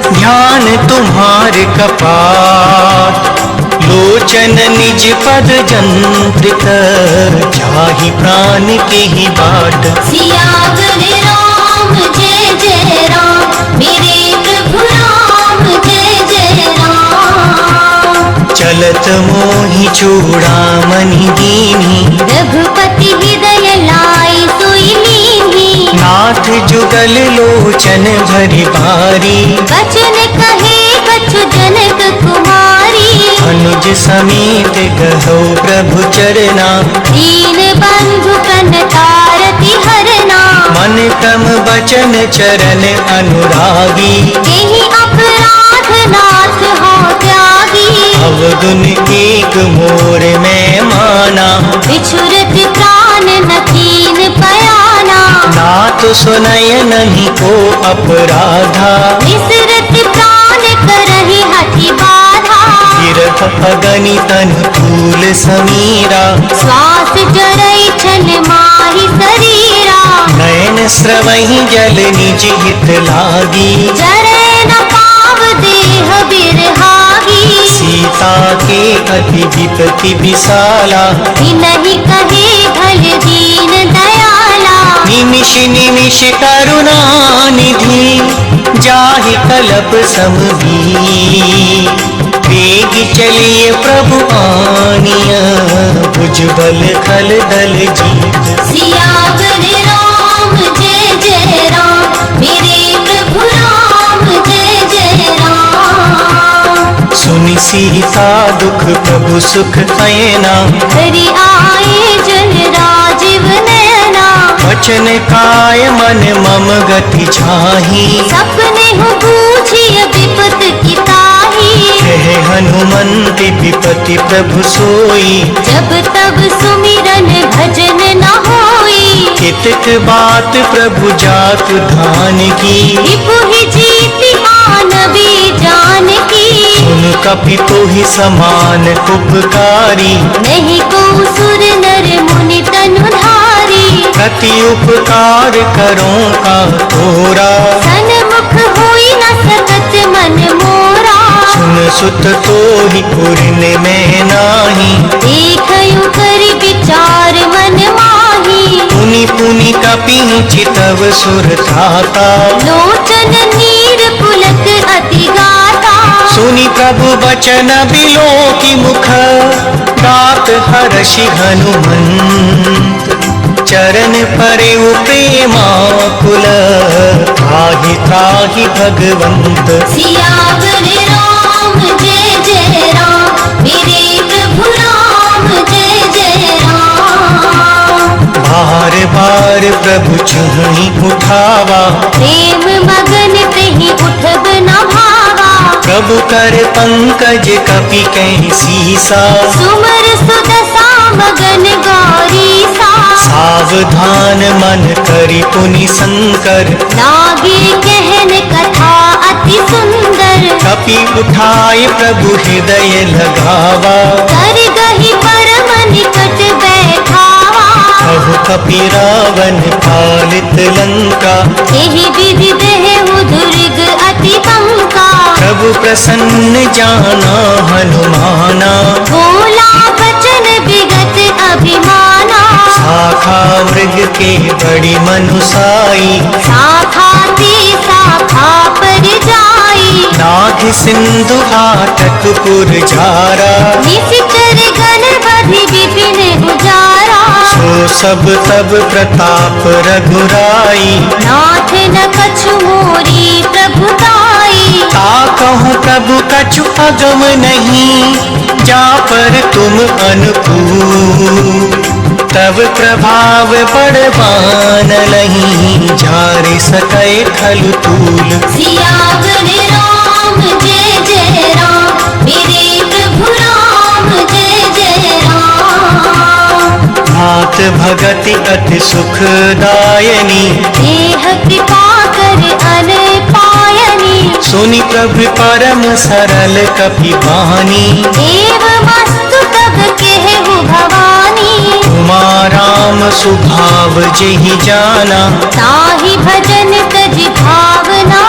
ध्यान तुम्हार कपाट। लोचन निज पद जंत्रित जाहि प्राण की ही बाट।
सियावर राम जय जय राम। मेरे प्रभु राम जय जय राम।
चलत मोहि चूड़ामणि दीनी।
रघुपति हृदय लाई सोई लीनी।
नाथ जुगल लोचन भरि भारी।
बचन कहे बचु जनक कुमारी।
अनुज समेत कहो प्रभु चरना।
दीन बंधु कनकारति हरना।
मन क्रम बचन चरण अनुरागी।
यही अपराध नाथ हो त्यागी।
अवगुण एक मोर में माना।
बिछुरत प्राण न कीन पयाना।
नाथ सुनय नहीं को अपराधा।
विसरत प्राण करहि हठि बाधा।
गिरह अगनि तन फूल समीरा।
श्वास जरई छन माहि शरीरा।
नयन स्रवहि जल निज हित लागी।
जरै न पाव देह बिरहागी।
सीता के अति विपति विशाला।
नहीं कहे भल दीन दयाला।
निमिष निमिष करुणा निधि जाहि कलप समभी। वेग चलिए प्रभु आनिया भुजबल खल दल जीत।
सियावर राम जय जय राम। मेरे प्रभु राम जय जय राम।
सुनि सीता दुख प्रभु सुख ऐना।
हरि आए जन राजीव नयना।
वचन काय मन मम गति छाही।
सपने हो बूझिय विपत की ताही।
कहे हनुमंत विपति प्रभु सोई।
जब तब सुमिरन भजन न होई।
कितक बात प्रभु जात धान की।
रिपुहि जीति मानवी जान की।
सुन कपि तोहि समान उपकारी।
नहीं को सुर नर मुनि तनुधारी।
प्रति उपकार करो का तोरा।
सन्मुख होई न सकत मन मोरा।
सुन सुत तोहि पुरन में नाही।
देखयु कर विचार मन माही।
पुनि पुनि कपि चितव सुर त्राता।
लोचन नीर पुलक अति गाता।
सुनि प्रभु बचन बिलोकि मुख। गात हर्षि हनुमंत। चरण परे प्रेमाकुल। त्राहि त्राहि भगवंत।
सियावर राम जय जय राम। मेरे प्रभु राम जय जय राम।
बार बार प्रभु चुनि उठावा।
प्रेम मगन तेहि उठब न भावा।
प्रभु कर पंकज कपि कहि सीसा।
सुमर सुदशा मगन गौरीसा।
सावधान मन करि पुनि संकर।
लागे कहन कथा अति सुंदर।
कपि उठाय प्रभु हृदय लगावा।
कर गहि परम निकट बैठावा।
कहु कपि रावण पालित लंका।
एहि विधि देहु दुर्ग अति पंका।
प्रभु प्रसन्न जाना हनुमाना।
बोला बचन विगत अभिमाना।
शाखा मृग के बड़ी मनुसाई।
शाखा ते शाखा पर जाई।
नाग सिंधु हाटक पुर झारा।
निशिचर गण राधि विपिन उजारा।
सो सब तब प्रताप रघुराई,
नाथ न कछु मोरी प्रभुताई।
ता कहूँ प्रभु कछु अगम नहीं, जा पर तुम अनुकूल। तब प्रभाव बड़वान लहीं, झारि सकै खलु तूल।
सियावर राम जय जय राम, मेरे प्रभु राम जय जय राम।
नाथ भगति अति सुखदायनी,
देह कृपा कर अन पायनी।
सुनि प्रभु परम सरल कपि बानी।
देव मस्तु तब केहु भवानी।
उमा राम सुभाव जेहि जाना,
ताहि भजन तज भावना।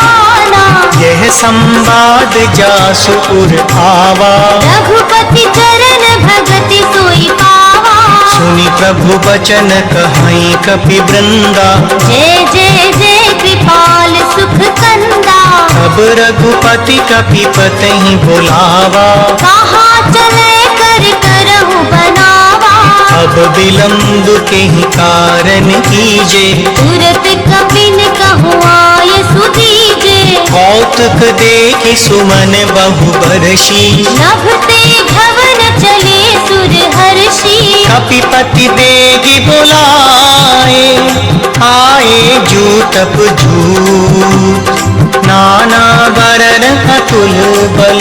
यह संवाद जासु उर आवा।
रघुपति चरण भगति सोई पावा।
सुनि प्रभु बचन कहाई कपि वृंदा,
जय जय जय कृपाल सुख कंदा।
अब रघुपति कपि पतहि बुलावा।
कहाँ चले कर करहु बनावा।
अब विलंब केहि कारण कीजे,
तुरत कपिन कहूँ आय सुदीजे।
कौतुक देखि सुमन बहु बरसी,
नभते भवन चले सुर हर्षि।
कपिपति बेगी बुलाए, आए जूतप जूत। नाना वरन अतुल बल,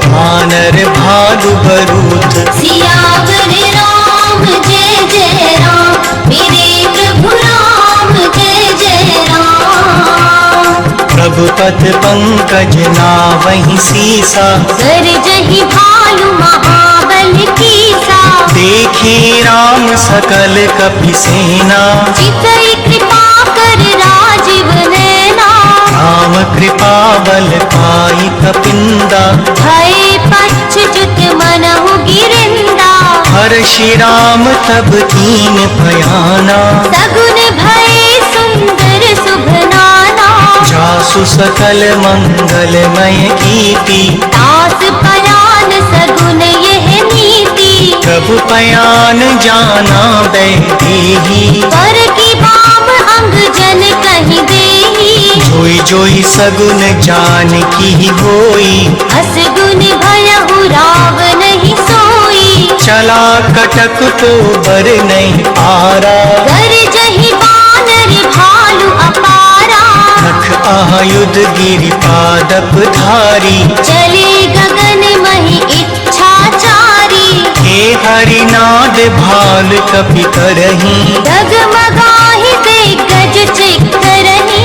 वानर भालु बरूथ।
सियावर राम जय जय राम, मेरे प्रभु राम जय जय राम।
प्रभु पद पंकज नावहि सीसा,
गरजहि भालु महाबल कीसा।
देखी राम सकल कपि सेना,
चितई कृपा कर राजीव नैना।
राम कृपा बल पाई कपिंदा,
भय पच्युत मनहु गिरिंदा।
हर्षि राम तब कीन भयाना,
सगुन भय सुंदर शुभ नाना।
जासु सकल मंगलमय कीर्ति,
दास पयान सगुन यह नीति।
प्रभु पयान जाना बैदेही,
पर की बाम अंग जन कहीं देही।
जोई जोई सगुन जान की होई,
हस गुन भयहु राव नहीं सोई।
चला कटक तो बर नहीं आरा।
गरजहि बानर भालु अपारा।
नख आयुध गिरि पादप धारी,
चले गगन महि इच्छाचारी।
हे हरिनाद भाल कपि करही,
डगमगाहि दिग्गज चित्तरहि।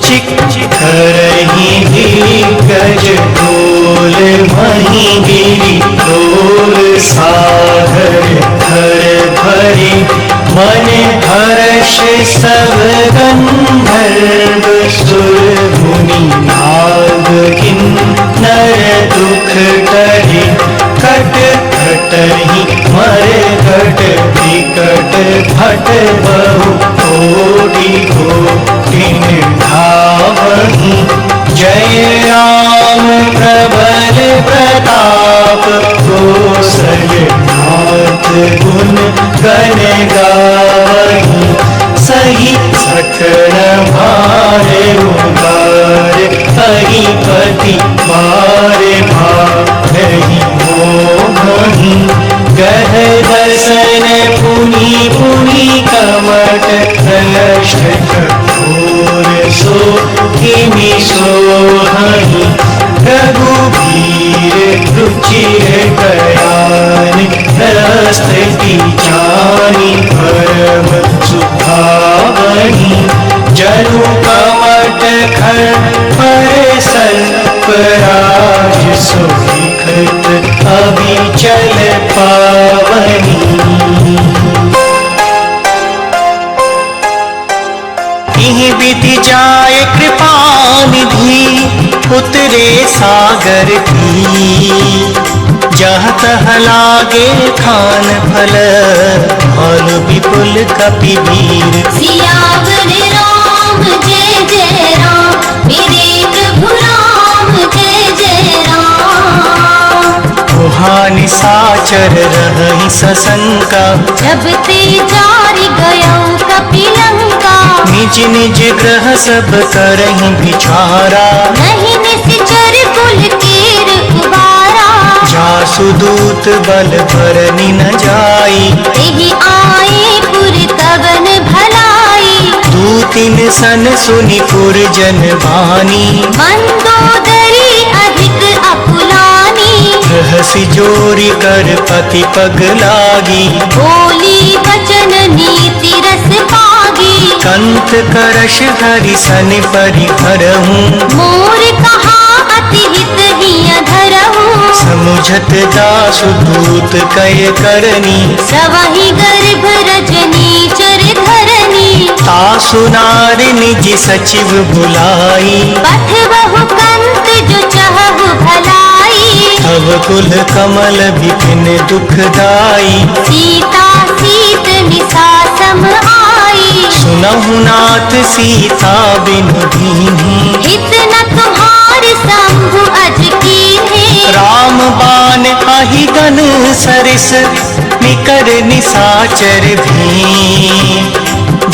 चित्तरहि दिग्गज ढोल महि गिरि ढोल। सागर हर भरे मन हर्ष सब गंधर्व। सुर मुनि नाग किन्नर दुख टरे, कट कटहि मर घट विकट भट बहु कोटि कोटिन धावहि। जय राम प्रबल प्रताप, कौशलनाथ गुण गण गावहि। सही सठन भारे उबार, अधिपति मारे भारहि मोहि। गह दसन पुनि पुनि कमट, नष्ट कठोर सो किमि सोहहि। रघुबीर रुचिर कयानि, रस्तति जानि परम सुभावहि। जनु कमट खर पर सर्पराज, सुखत अभिचल पावनि। इहि विधि जाय कृपा निधि, उतरे सागर की। जहाँ तह लागे खान फल, भालु विपुल कपि वीर।
सियावर राम जय जय राम, मेरे प्रभु राम जय जय राम।
ब्रह्मा निशाचर रहि सशंका,
जब ते जारि गयौ कपिलंका।
निज निज ग्रह सब करहि विचारा,
नहीं निश्चर कुल केर उबारा।
जासु दूत बल बरनि न जाई,
एहि आए पुर तवन भलाई।
दूतिन सन सुनि पुर जन बानी,
मंदोदरी अधिक अकुलानी।
रहसि जोरि कर पति पग लागी,
बोली वचन नीति रस पागी।
कंत करश हरि सन परिहरहूँ,
मोर कहा अति हित हिय धरहु।
समुझत दासु दूत कय करनी,
सवहि गर्भ रजनी चर धरनी।
तासु नारि निज सचिव बुलाई,
पठ बहु कंत जो चहु भलाई।
तव कुल कमल विपिन दुखदाई,
सीता सीत निशा सम आई।
सुनहु नाथ सीता बिनु दीन्ही,
हित न तुम्हार शंभु अज कीन्हे।
राम बाण आहि गन सरिस, निकर निशाचर भी।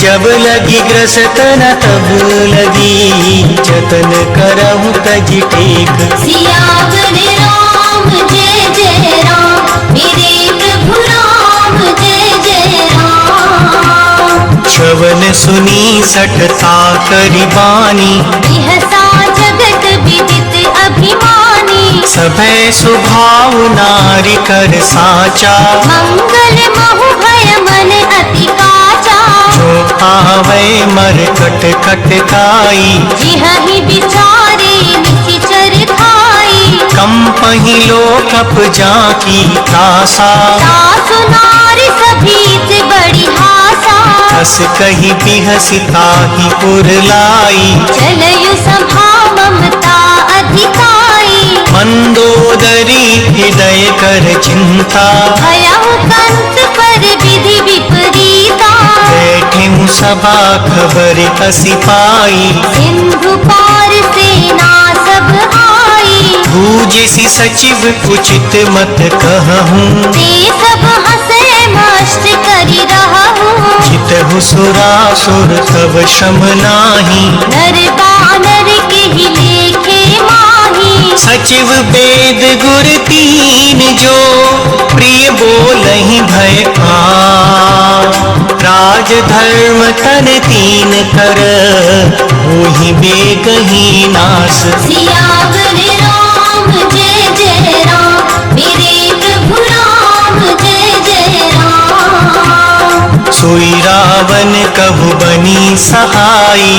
जब लगी ग्रस्त न तब लगी, जतन करहु तज टेक।
सियावर राम जय जय राम, मेरे प्रभु राम जय जय राम।
श्रवण सुनी सठता करि बानी,
बिहसा जगत विदित अभिमानी।
सभय सुभाव नारी कर साचा,
मंगल महु भय मन अति काचा।
जो आवे मर कट कट काई,
जिहहि विचारे निशिचर धाई।
कंपहि लोकप जाकी त्रासा,
सासु नारी सभीत बड़ी हासा।
हस कही बिहसि ताहि पुर लाई,
चलयु सभा ममता अधिकाई।
मंदोदरी हृदय कर चिंता,
भयहु कंस पर विधि विपरीता।
बैठे सभा खबर असी पाई,
सिंधु पार सेना सब आई।
बूझि सचिव उचित मत कहूँ,
ते सब हंसे मस्त करि रहहु।
चितहु सुरासुर तब श्रम नाही,
नर बानर केहि लेखे माही।
सचिव वेद गुर तीन जो, प्रिय बोलहि भय आ। राज धर्म तन तीन कर, होहि बेगहि नाश।
सियावर राम जय जय राम, मेरे प्रभु राम जय जय राम।
सोई रावण कभु बनी सहाई,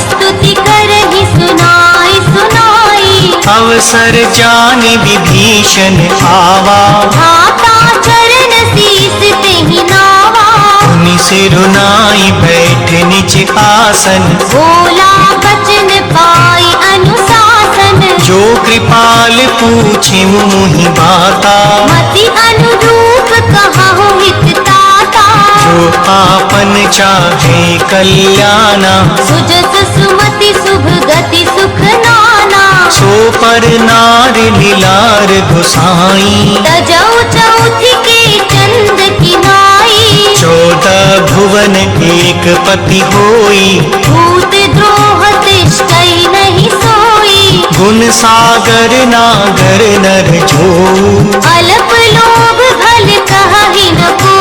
स्तुति करहि सुनाई सुनाई।
अवसर जानि विभीषण आवा,
धाता चरण शीस तेहि नावा।
मुनि सिरुनाई बैठ निज आसन,
बोला बचन पाई अनुशासन।
जो कृपाल पूछे मुहि बाता,
मति अनुरूप कहहु हित ताता।
जो आपन चाहे कल्याणा,
सुजस सुमति शुभ गति सुख नाना।
सो पर नार लीलार गोसाई,
तजौ चौथि के चंद किनाई।
14 भुवन एक पति होई,
भूत द्रोह तिष्ठै नहीं सोई।
गुण सागर नागर नर जो,
अल्प लोभ भल कहहि न को।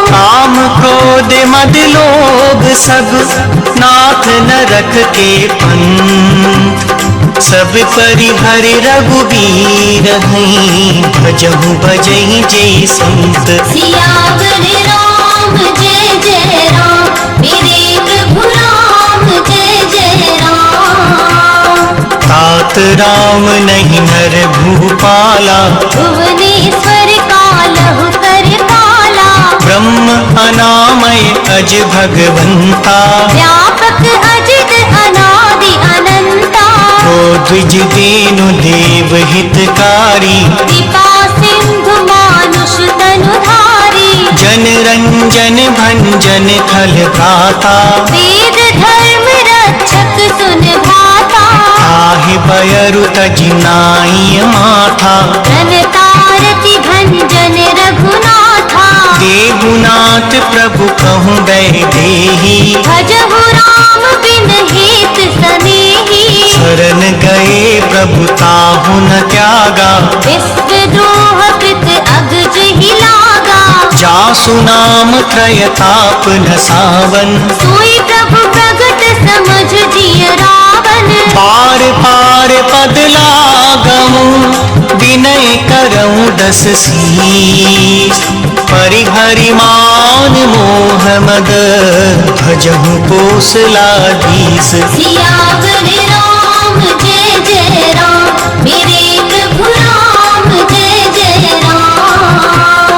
काम क्रोध मद लोभ सब, नाथ नरक के पंथ। सब परिहरि रघुवीर हैं, भजहु भजहि जय संत।
सियावर राम जय जय राम, मेरे प्रभु राम जय जय राम।
तात राम नहीं नर भूपाला,
भुवनेश्वर कालहु कर पाला।
ब्रह्म अनामय अज भगवंता,
व्यापक अजित अनादि अनंता।
को द्विज देनु देव हितकारी,
कृपा सिंधु मानुष तनुधारी।
जन रंजन भंजन खल भ्राता,
वेद धर्म रक्षक सुन भाता।
ताहि बयरु तज नाई माथा,
प्रणतारति
देहुनाथ प्रभु कहूँ वैदेही,
भजहु राम बिन हेत सनेही।
शरण गए प्रभु ताहु न त्यागा,
विश्वद्रोह कृत अगज ही लागा।
जासु नाम त्रयताप न सावन,
सोई प्रभु प्रगट समझ जिय रावण।
पार पार पद लागऊं, विनय करऊं दस शीस। परिहरि मान मोह मद, भजहु कौशलाधीश।
सियावर राम जय जय राम, मेरे प्रभु राम जय जय राम।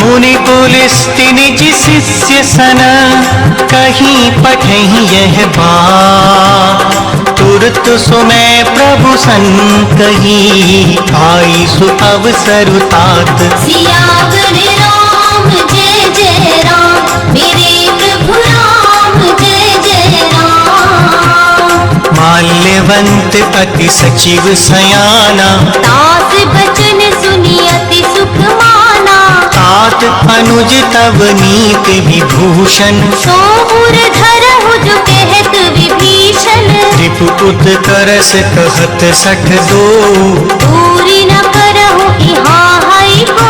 मुनि पुलिस्ति निज शिष्य सन, कहीं पठहि यह बात। तुरत सुमय प्रभु सन कही, आई सु अवसर तात।
सियावर राम जय जय राम, मेरे प्रभु राम जय जय राम।
माल्यवंत अति सचिव सयाना,
दास बचन सुनि अति सुख माना।
तात अनुज तव नीति विभूषण,
सोहुर धरहु जो कहत विभीषण।
त्रिपुत करस कहत सठ दो,
दूरी न करहु यहाँ है को।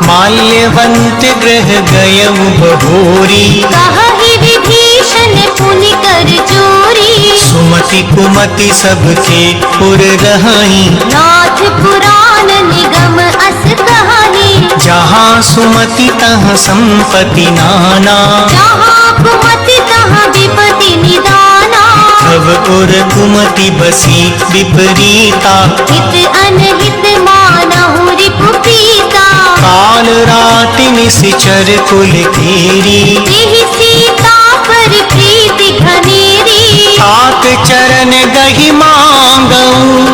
माल्यवंत ग्रह गयऊ बहोरी,
कहि विभीषण पुनि कर चोरी।
सुमति कुमति सबके पुर रहाई,
नाथ पुराण निगम अस कहानी।
जहाँ सुमति तहाँ संपत्ति नाना,
जहाँ कुमति तहाँ विपति निदाना।
तब उर कुमति बसी विपरीता,
हित अनहित मानहु रिपु पीता।
काल राति निश्चर कुल केरी,
तेहि सीता पर प्रीति घनेरी।
तात चरण गहि मांगऊं,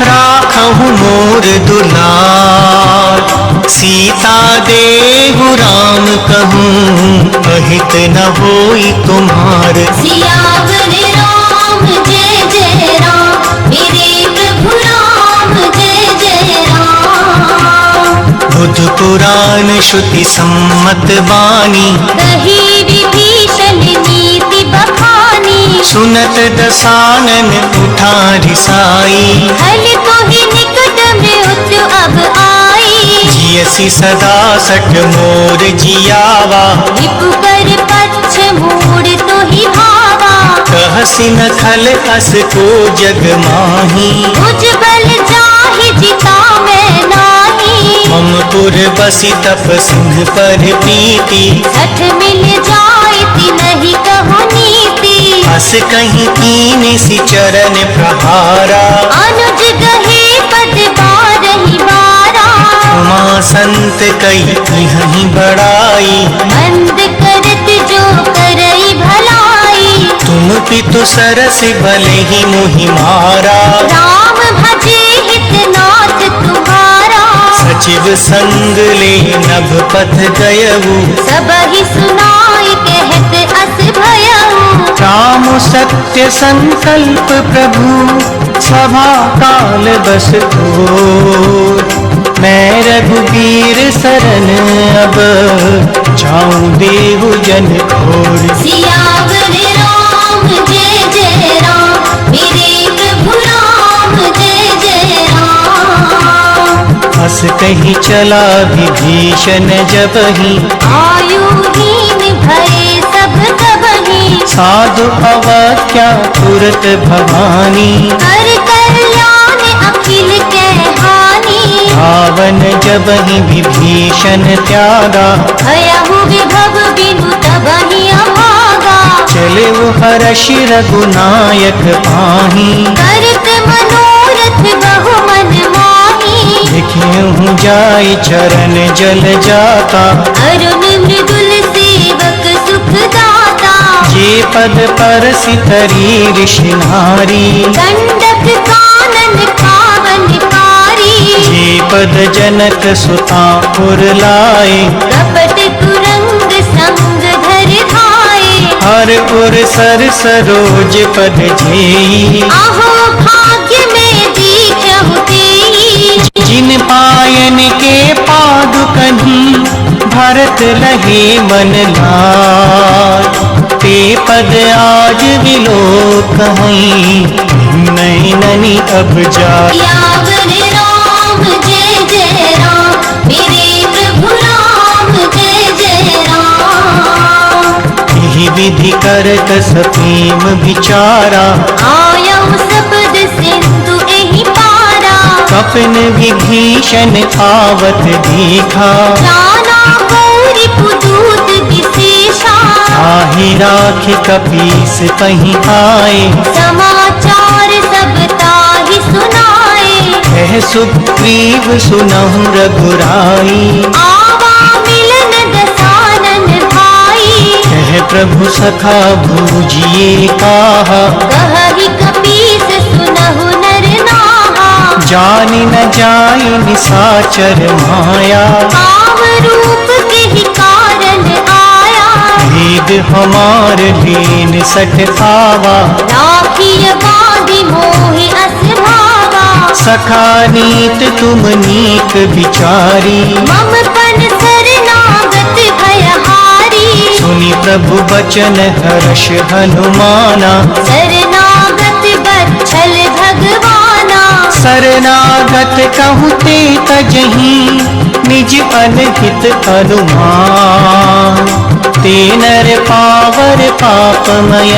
राखहु मोर दुलार। सीता देहु राम कहूँ, अहित न होई तुम्हार।
सियावर राम जय जय राम, मेरे प्रभु राम जय जय राम।
बुध पुराण श्रुति सम्मत बानी,
कही विभीषण नीति बखानी।
सुनत दसानन उठा रिसाई,
हल तो ही निकट में उच्च अब आई।
जियसि सदा सठ मोर जियावा,
रिपु कर पक्ष मूड तो ही भावा।
कहसि न खल अस को जग माही,
मुझ बल जाहि जिता मैं नाही।
मम पुर बसि तप सिंह पर प्रीति,
सठ मिल जाइति नहीं कहो नीति।
अस कहीं कीन सि चरण प्रहारा,
अनुज गहे पद बारहि बारा।
उमा संत कई यहीं बड़ाई,
मंद करत जो करई भलाई।
तुम पितु सरस भले ही मोहि मारा।
राम भजे हित नाथ तुम्हारा।
सचिव संग ले नभ पथ गयऊ,
सबहि सुनाई कहत अस भयऊ।
राम सत्य संकल्प प्रभु, सभा काल बस थोर। मैं रघुबीर शरण अब, जाऊं देहु जन खोर।
सियावर राम जय जय राम, मेरे प्रभु राम जय जय राम।
हस कही चला विभीषण जबहि,
आयुहीन भये सब तबहि।
साधु अवज्ञा तुरत भवानी,
कर कल्याण अखिल के हानि।
रावण जबहि विभीषण त्यागा,
भयहु विभव बिनु तबहि अभागा।
चले वो हर्षि रघुनायक पाही,
करत मनोरथ बहु मन माही।
लिखे जाय चरण जल जाता,
अरुण मृदुल सेवक सुख दाता।
जे पद पर सितरी ऋषि नारी,
दंडक कानन पावन कारी।
जे पद जनक सुता पुर लाए,
कपट कुरंग संग धर धाये।
हर उर सर सरोज पद जेई,
आहो भाग्य में दीखहु तेई।
जिन पायन के पादुकन्हि, भर भरत लहे मन लाल, ते पद आज विलोक हैं, नैननी अब जाय।
सियावर राम जय जय राम, मेरे प्रभु राम जय जय राम।
यही विधि करत सप्रेम विचारा,
आयऊ सपद सिंधु एहि पारा।
कपिन विभीषण आवत देखा,
जाना गौरी पुदूत विशेषा।
ताहि राखि कपीस कहीं आए,
समाचार सब ताहि सुनाए।
कह सुग्रीव सुनहु रघुराई,
आवा मिलन दसानन भाई।
कह प्रभु सखा भूजिए काहा,
कहहि कपीस सुनहु नर नाहा।
जानि न जाय निसाचर माया,
आव रूप के ही कारण आया।
भेद हमार लीन सठ पावा,
राखिय बांधि मोहि अस भावा।
सखा नीत तुम नीक विचारी,
मम पन शरणागत भयहारी।
सुनि प्रभु बचन हर्ष हनुमाना,
शरणागत बच्छल भगवाना।
शरणागत कहु ते तजहि, निज अनहित अनुमान। ते नर पावर पापमय,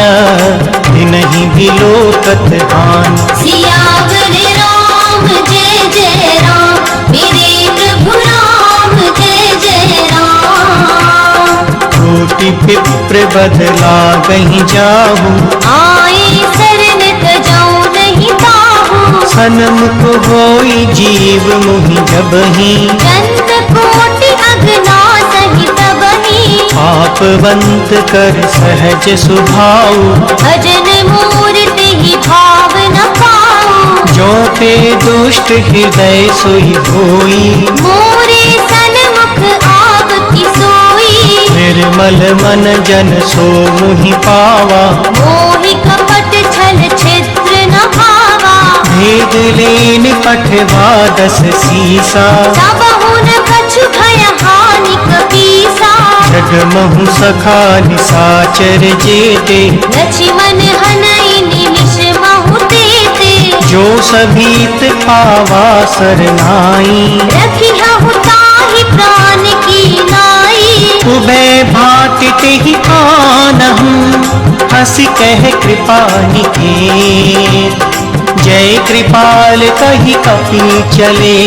दिनहि बिलोकत हान।
सियावर राम जय जय राम, मेरे प्रभु राम जय जय राम।
कोटि विप्र बदला कहीं जाहू,
आए शरण तजौ नहीं ताहू।
सन्मुख होई जीव मुहि जबहि,
जन्त कोटि अगना सहित बही।
पापवंत कर सहज सुभाऊ,
भजन मूर्ति ही भाव न पाऊं।
जो ते दुष्ट हृदय सोई होई,
मोरे सन्मुख आव की सोई।
निर्मल मन जन सो मुहि पावा,
मोहि कपट छल छिद्र न भावा।
भेद लेन पठवा दस सीसा,
सबहुन कछु भय हानि कपीसा।
जगमहु सखा निसाचर जेते,
लक्ष्मण हनई निमिष महु तेते।
जो सबीत पावा सरनाई,
रखिहु ताहि प्राण की नाई।
उभय भांति तेहि आनहु, हंसी कह कृपा निकेत। जय कृपाल कहि कपि चले,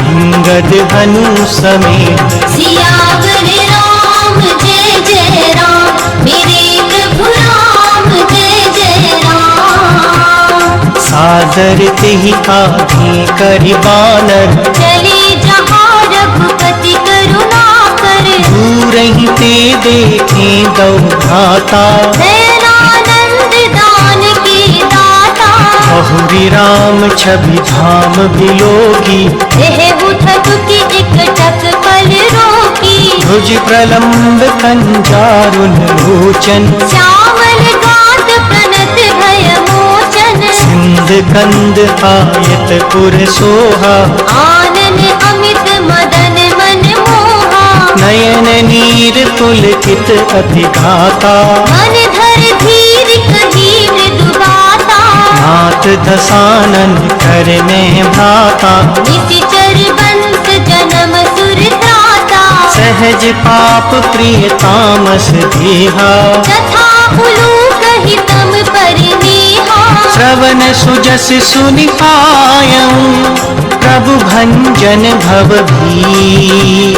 अंगद हनु समेत।
सियावर राम जय जय राम, मेरे प्रभु राम जय जय राम।
सादर तेहि आगे करि बानर,
चले जहाँ रघुपति करुणा कर।
दूरहि ते देखे दौ भ्राता,
नयनानंद दान के दाता।
बहुरी राम छवि धाम बिलोकी,
देहु थकुति एकटक पल रोकी।
भुज प्रलम्ब कंजारुन लोचन,
श्यामल गात प्रणत भय मोचन।
सिंध कंद आयत पुर सोहा,
आनन अमित मदन मन मोहा।
नयन नीर पुलकित अति घाता,
मन धर धीर कही मृदु गाता।
नाथ दसानन कर में भ्राता,
निशिचर बंस जन्म सुर त्राता।
सहज पाप प्रिय तामस देहा,
तथा उलूक हितम परिनेहा।
श्रवण सुजस सुनि आयऊं, प्रभु भंजन भव भी।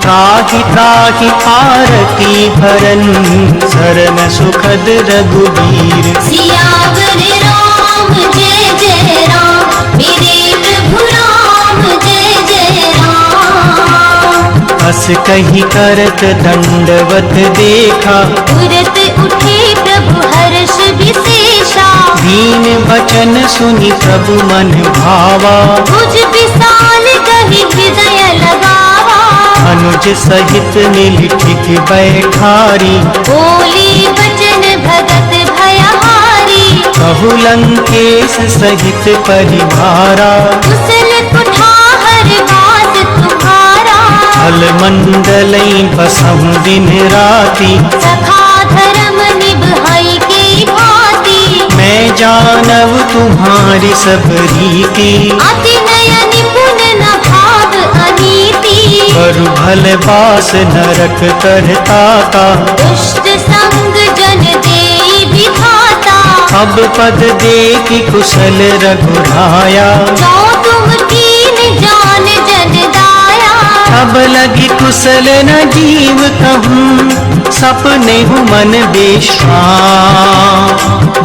त्राहि त्राहि आरती भरन, शरण सुखद रघुबीर।
सियावर राम जय जय राम, मेरे प्रभु राम जय जय राम।
हस कही करत दंडवत देखा,
तुरत उठे प्रभु हर्ष विशेषा।
दीन वचन सुनि प्रभु मन भावा,
भुज विशाल कहि हृदय लगावा।
अनुज सहित मिलि ठिठ बैठारी,
बोली वचन भगत भयहारी।
कहु लंकेश सहित परिवारा,
कुशल कुठार वास तुम्हारा।
फल मंडलई बसहु दिन राति,
सखा धर्म निभाई के भांति।
मैं जानव तुम्हारी सब रीति,
अति नय निपुण न भाव अनीति।
बरु भल बास नरक करताता,
दुष्ट संग जन देई विधाता।
अब पद देखि कुशल रघुराया,
जो तुम कीन जान जन दाया।
अब लगी कुशल न जीव कहूँ, सपने हूँ मन विश्राम।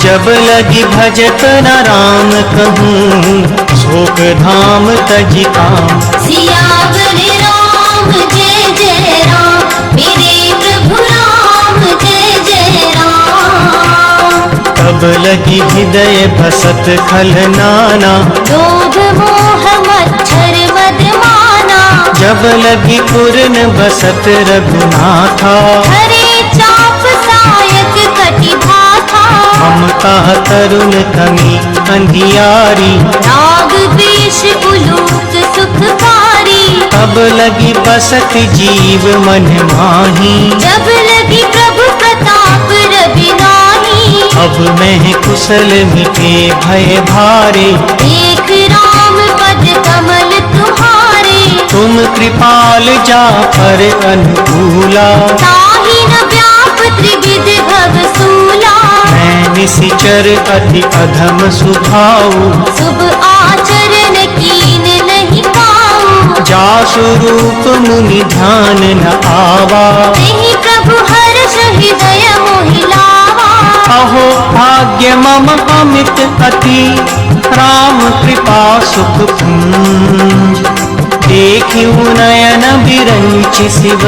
जब लगी भजत न राम कहूँ, शोक धाम तजि काम।
सियावर राम जय जय राम, मेरे प्रभु राम जय जय राम।
तब लगी हृदय बसत खल नाना,
लोभ मोह मच्छर मद माना।
जब लगी पूर्ण बसत रघुनाथा,
हरे चाप सायक कटि भाथा।
ममता तरुण कमी अंधियारी,
राग द्वेष उलूक सुखकारी।
तब लगी बसत जीव मन माही।
जब लगी प्रभु प्रताप रवि नाही।
अब मैं कुशल मिटे भय भारे,
देख राम पद कमल तुम्हारे।
तुम कृपाल जा पर अनुकूला।
ताहि न व्याप त्रिविध भव सूला।
मैं निशिचर अति अधम सुभाऊ,
शुभ आचरण कीन नहीं पाऊं।
जासु रूप मुनि ध्यान न आवा।
नहीं प्रभु हर्ष हृदय मोहि लावा।
अहो भाग्य मम अमित अति, राम कृपा सुख पुंज। देखिउ नयन बिरंच शिव,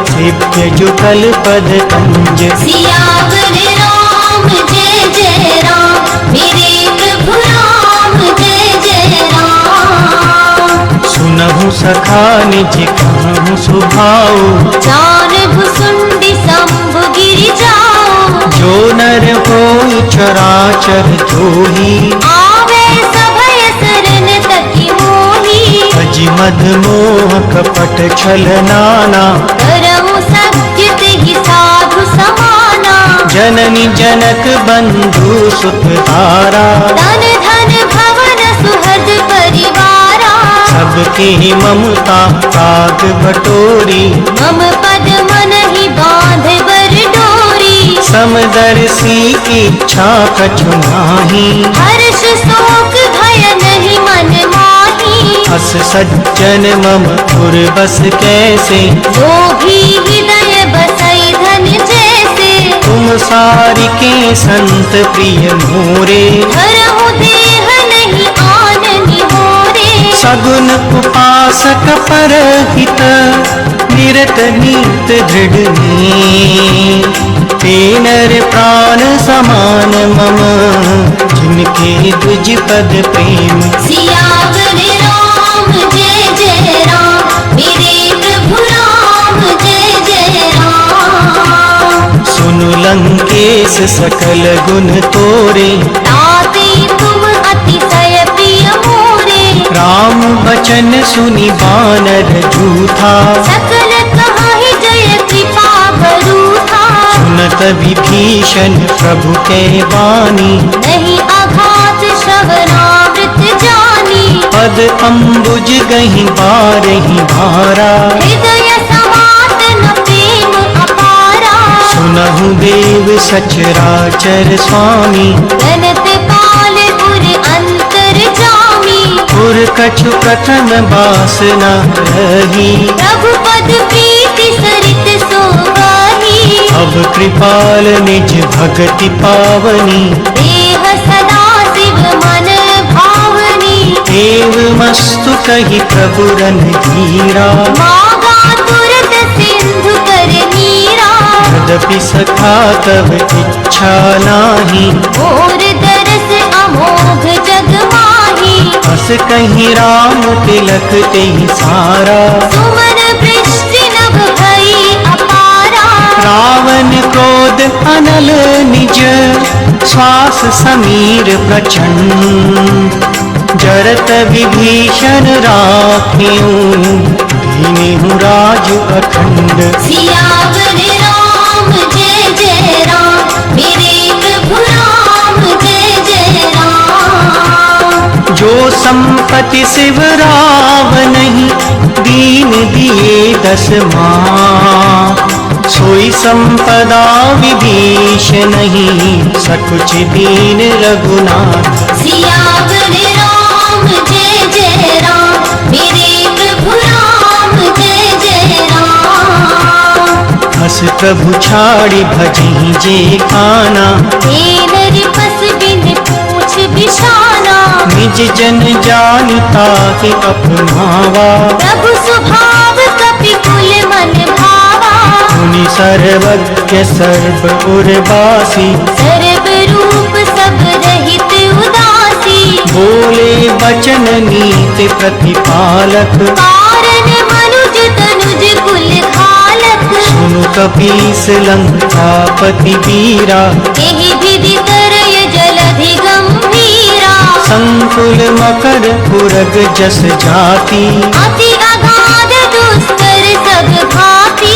सेव्य जुगल पद कंज।
सियावर राम जय जय राम, मेरे प्रभु राम जय जय राम।
सुनहु सखा निज कहूँ सुभाऊ,
जानहु सुंडी शंभु गिरि जाओ।
जो नर होई चराचर जोही,
आवे सभय शरण तकी मोही।
अजि मद मोह कपट छल नाना,
करहु सत्य तेहि साधु समाना।
जननी जनक बंधु सुत तारा,
धन धन भवन सुहृद परिवारा।
सबके ममता काग बटोरी,
मम पद मन ही बांध बर डोरी।
समदर्शी इच्छा कछु नाही,
हर्ष शोक भय नहीं मन माही।
अस सज्जन मम पुर बस कैसे,
जो भी हृदय बसई धन जैसे।
तुम सारि के संत प्रिय मोरे।
धरहु देह नहीं आन निहोरे।
सगुन उपासक परहित, निरत नीत दृढ़ नेम। ते नर प्राण समान मम, जिनके द्विज पद प्रेम।
सियावर राम जय जय राम, मेरे प्रभु राम जय जय राम।
सुनु लंकेश सकल गुण तोरे,
ताते तुम अतिशय प्रिय मोरे।
राम बचन सुनि बानर जूथा,
सकल कहाहि जय कृपा बरूथा।
सुनत विभीषण प्रभु के वाणी,
नहीं अघात श्रवणामृत जानी।
पद अम्बुज गहि बारहि भारा,
हृदय समातन प्रेम अपारा।
सुनहु देव सचराचर स्वामी,
गणत पाल पुर अंतर जामी।
पुर कछु प्रथम बासना रही,
प्रभु पद प्रीति सरित सोगाही।
अब कृपाल निज भगति पावनी,
देह सदा शिव मन भावनी।
एव मस्तु कहि प्रभु रणधीरा,
मागा तुरत सिंधु कर नीरा।
यद्यपि सखा तब इच्छा नाही,
और दरस अमोघ जग माही।
अस कहीं राम तिलक तेहि सारा,
सुमन वृष्टि नभ भई अपारा।
रावण क्रोध अनल निज, श्वास समीर प्रचंड। जरत विभीषण राखियूं, दीनहु राज अखंड।
सियावर राम जय जय राम, मेरे प्रभु राम जय जय राम।
जो संपत्ति शिव रावनहि, दीन दिए 10 माँ। सोई संपदा विभीषणहि, सकुच दीन रघुनाथ।
सियावर राम जय जय राम, मेरे प्रभु राम जय जय राम।
हस प्रभु छाड़ी भजहि जे खाना,
हे नर पस बिन पूछ बिशाना।
निज जन जानिता के अपनावा,
प्रभु स्वभाव कपि कुल मन भावा।
मुनि सर्वज्ञ सर्व उर्वासी,
सर्व रूप सब रहित उदासी।
बोले बचन नीति प्रतिपालक,
कारण मनुज तनुज कुल खालक।
सुनु कपीस लंकापति वीरा,
एहि विधि करय जलधि गंभीरा।
संकुल मकर पुरग जस जाति,
अति अगाध दुस्तर सब भांति।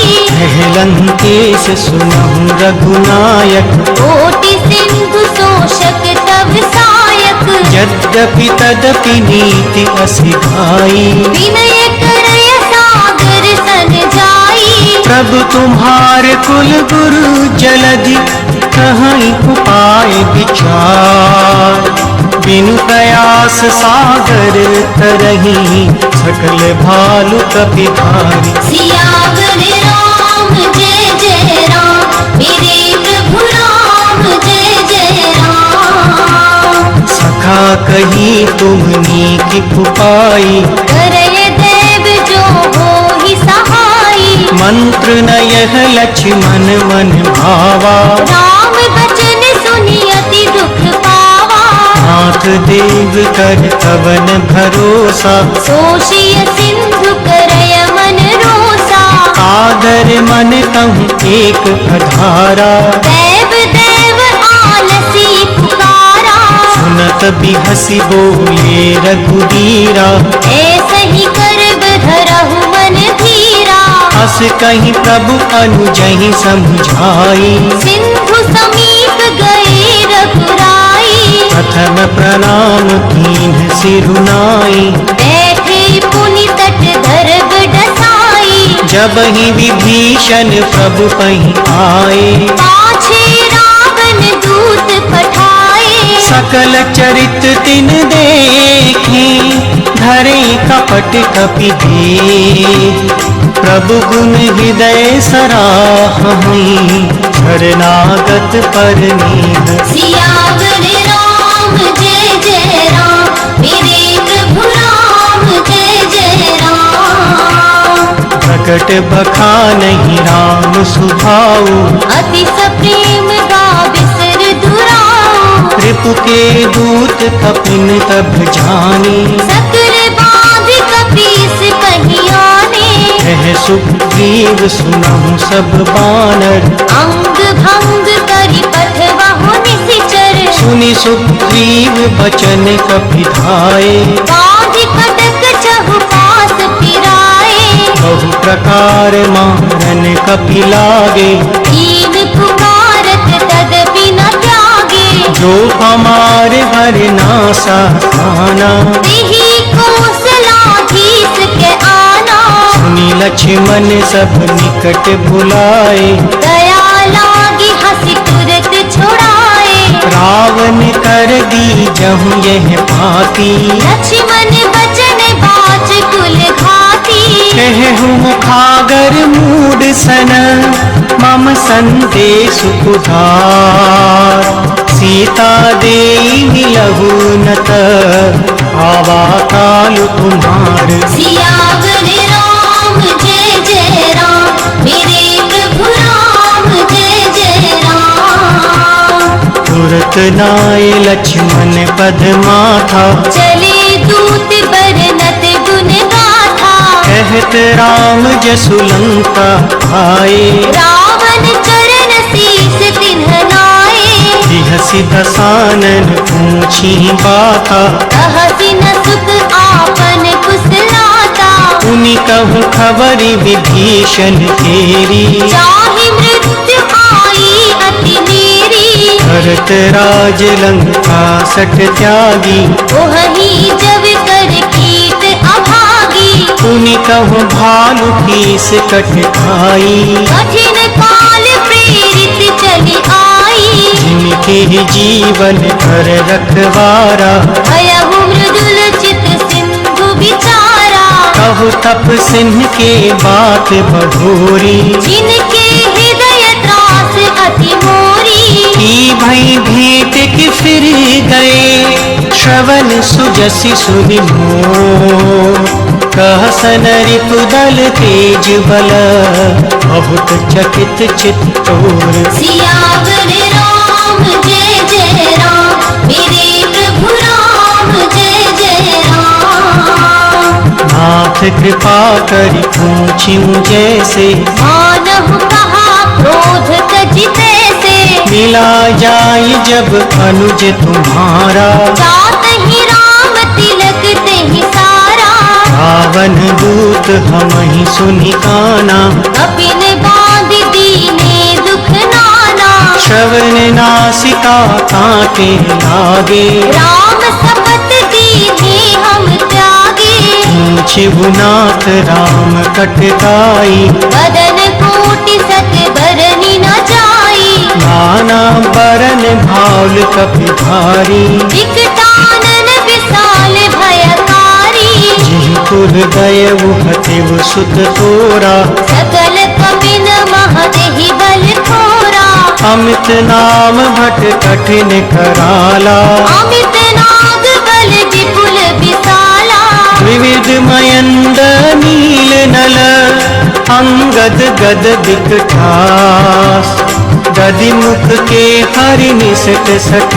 लंकेश सुनहु रघुनायक,
कोटि सिंधु शोषक तव सायक।
यद्यपि तदपि नीति असिधाई,
विनय करय सागर सन जाई।
प्रभु तुम्हारे कुल गुरु जलधि, कहीं उपाय विचार। बिनु प्रयास सागर तरही, सकल भालु कपिधारी।
सियावर राम जय जय राम, मेरे प्रभु राम जय जय राम।
सखा कही तुमनी की पुपाई,
करय देव जो होहि सहाई।
मंत्र न यह लक्ष्मण मन भावा।
राम बचन सुनि अति दुख पावा।
नाथ देव कर कवन भरोसा,
सोषिय सिंधु करय मन रोसा।
आदर मन कहूँ एक अधारा,
देव देव आलसी पुकारा।
सुनत बिहसी बोले रघुबीरा,
ऐसे ही करब धरहु मन धीरा।
हस कहीं प्रभु अनुजहि समझाई।
सिंधु समीप गए रघुराई।
प्रथम प्रणाम कीन्ह सिरुनाई,
बैठे पुनि तट धरब डसाई।
जब ही विभीषण प्रभु पही आए।
पाछे रावण दूत पठाए।
सकल चरित तिन देखे, धरे कपट कपि दे। प्रभु गुण हृदय सराहहि, शरणागत परनीह।
सियावर राम जय जय राम, मेरे प्रभु राम जय जय राम।
प्रकट बखानहि राम सुभाऊ,
अति सप्रेम गा बिसर दुराऊ।
रिपु के दूत कपिन तब जानी,
सकर बांध कपीस कहीं आने।
कह सुग्रीव सुनहु सब बानर,
अंग भंग करि पठवहु निशिचर।
सुनि सुग्रीव बचन कपिधाए।
बांध कटक चहुपास फिराए।
बहु प्रकार मारन कपि लागे,
दीन पुकारत तदपि न त्यागे।
जो हमारे हर नासा खाना।
तेहि कौशलाधीश के आना।
सुनि लक्ष्मण सब निकट बुलाए,
दया लागी हंसी तुरत छुड़ाए।
रावण कर दी जहु यह पाती।
लक्ष्मण बचन बाच कुल घाती।
कहु मुखागर मूड सन, मम संदेश उधार। सीता देई मिलहु नत, आवा काल तुम्हार।
सियावर राम जय जय राम, मेरे प्रभु राम जय जय राम।
तुरत नाय लक्ष्मण पद माथा,
चले दूत बरनत गुण गाथा।
कहत राम जसु लंका आए।
रावण चरण शीस तिन्ह नाए।
बिहसि दसानन पूछी बाता,
कहसि न सुख आपन कुशलाता।
पुनि कहूँ खबरी विभीषण तेरी,
चाहे मृत्यु आई अति मेरी।
भरत राज लंका सठ त्यागी,
वही जब कर कीट अभागी।
पुनि कहूँ भालु कीस कट खाई,
कठिन काल प्रेरित चली आई।
जिनके जीवन कर रखवारा,
भयहु मृदुल चित सिंधु बिचारा।
कहु तप सिंह के बात बघोरी,
जिनके हृदय त्रास अति मोरी।
की भई भेंट कि फिर गए, श्रवण सुजसि सुनि मोर। कहसन रिपुदल तेज बल, बहुत चकित चित्तोर।
सियावर राम जय जय राम, मेरे प्रभु राम जय जय राम।
नाथ कृपा करि पूछिउ जैसे,
मानहु कहा क्रोध तजिते से।
मिला जाय जब अनुज तुम्हारा,
जात ही राम तिलक तेहि सारा।
रावण दूत हमहि सुनि काना,
कपिन बांध दीने दुख नाना।
श्रवण नासिका कांटे लागे,
राम शपथ दीने हम त्यागे।
पूछिउ नाथ राम कटकाई,
बदन कोटि सत बरनि न जाई।
नाना बरन भाल कपि भारी,
विकटानन विशाल भयकारी।
जिहुर दयउ हतिव सुत तोरा,
सकल कपिन महदेहि बल थोरा।
अमित नाम भट कठिन कराला,
अमित नाग बल विपुल विशाला।
विविध मयंद नील नल, अंगद गद विकटास। गदि मुख के हरि निसट सठ,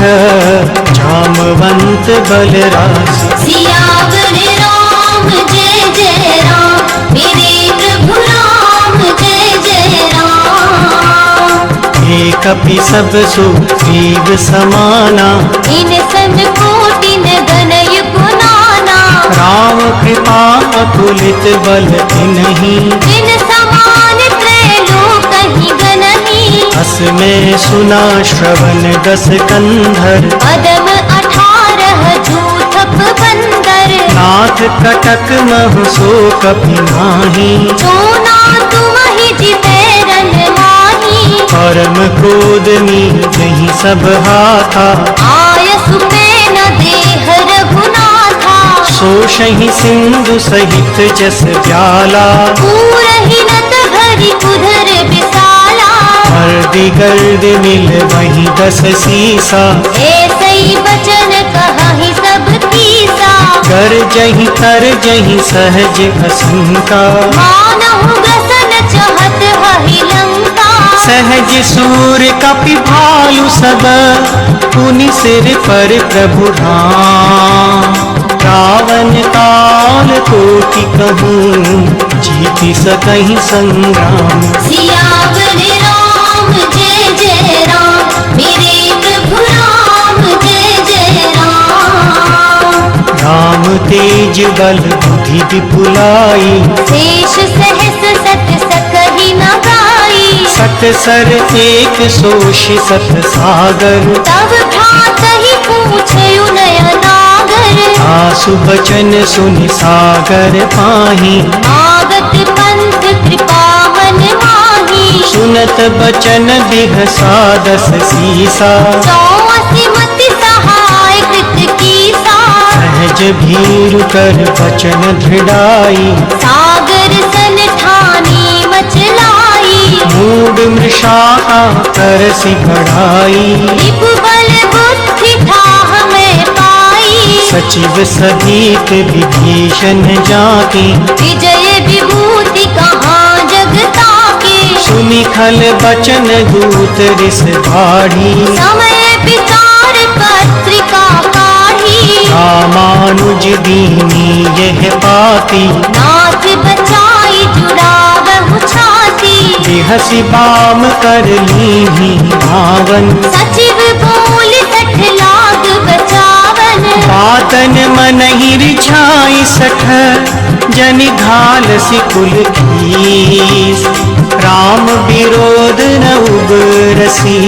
जामवंत बलरास।
सियावर राम जय जय राम, मेरे प्रभु राम जय जय राम।
हे कपि सब सुग्रीव समाना,
इन सन कोटिन गनय पुनाना।
राम कृपा अतुलित बल तिन्हि,
जिन समान त्रैलोकहि गनहि।
अस में सुना श्रवण दस कंधर,
पदम 18 जूथप बंदर।
नाथ कटक महु सो कपि नाही,
सोना तुमहि जितेरन माही।
परम क्रोध नीचहि सब हाथा,
आयसु पेन देह रघुनाथा।
सोषहि सिंधु सहित जस ज्वाला,
पूरहि नत भरि उधर विशाला।
अर्दि गर्द मिल वही दस सीसा,
ऐसई बचन कहि सब कीसा।
कर जहि तर जहि सहज असंका,
मानहु ग्रसन चहत हहि लंका।
सहज सूर कपि भालु सब, पुनि सिर पर प्रभु राम। रावण काल कोटि कहूँ, जीति सकहि संग्राम।
सियावर राम जय जय राम, मेरे प्रभु राम जय जय राम।
राम तेज बल बुद्धि विपुलाई,
शेष सहस सत सकहि न गाई।
सत सर एक सोषि सत सागर,
तब भ्रातहि पूछयु नयनागर।
आसु बचन सुनि सागर पाहि,
आगत पंथ कृपावन माही।
सुनत बचन बिहसा दस सीसा,
84 मति सहाय कृत कीसा।
सहज भीरु कर बचन दृढ़ाई,
सागर सन ठानी मचलाई।
मूड मृषा करसि बढ़ाई,
रिपु बल बुद्धि ठाह में पाई।
सचिव सदीक विभीषण जाके,
विजय विभूति कहाँ जगता के।
सुनि खल बचन दूत रिस बाढ़ी,
समय विचार पत्रिका काढ़ी।
रामानुज दीनी यह पाती,
नाथ बचाई जुड़ावहु छाती।
बिहसि बाम कर लीन्ही रावण,
सचिव बोल 60 लाख बचावन।
जातन मन ही रिझाई सठ, जनि घाल सिकुल खीस। राम विरोध न उबरसी,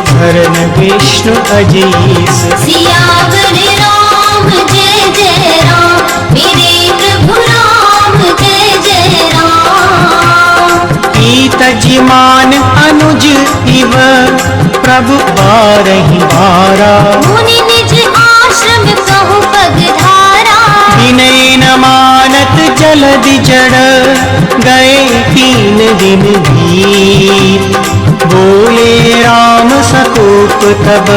धरन विष्णु अजीस।
सियावर राम जय जय राम, मेरे प्रभु राम जय जय राम।
ईत जिमान अनुज इव, प्रभु बारहि बारा।
मुनि निज आश्रम कहु पगधारा,
विनय न मानत जलधि जड़, गए 3 दिन बीत। बोले राम सकोप तब,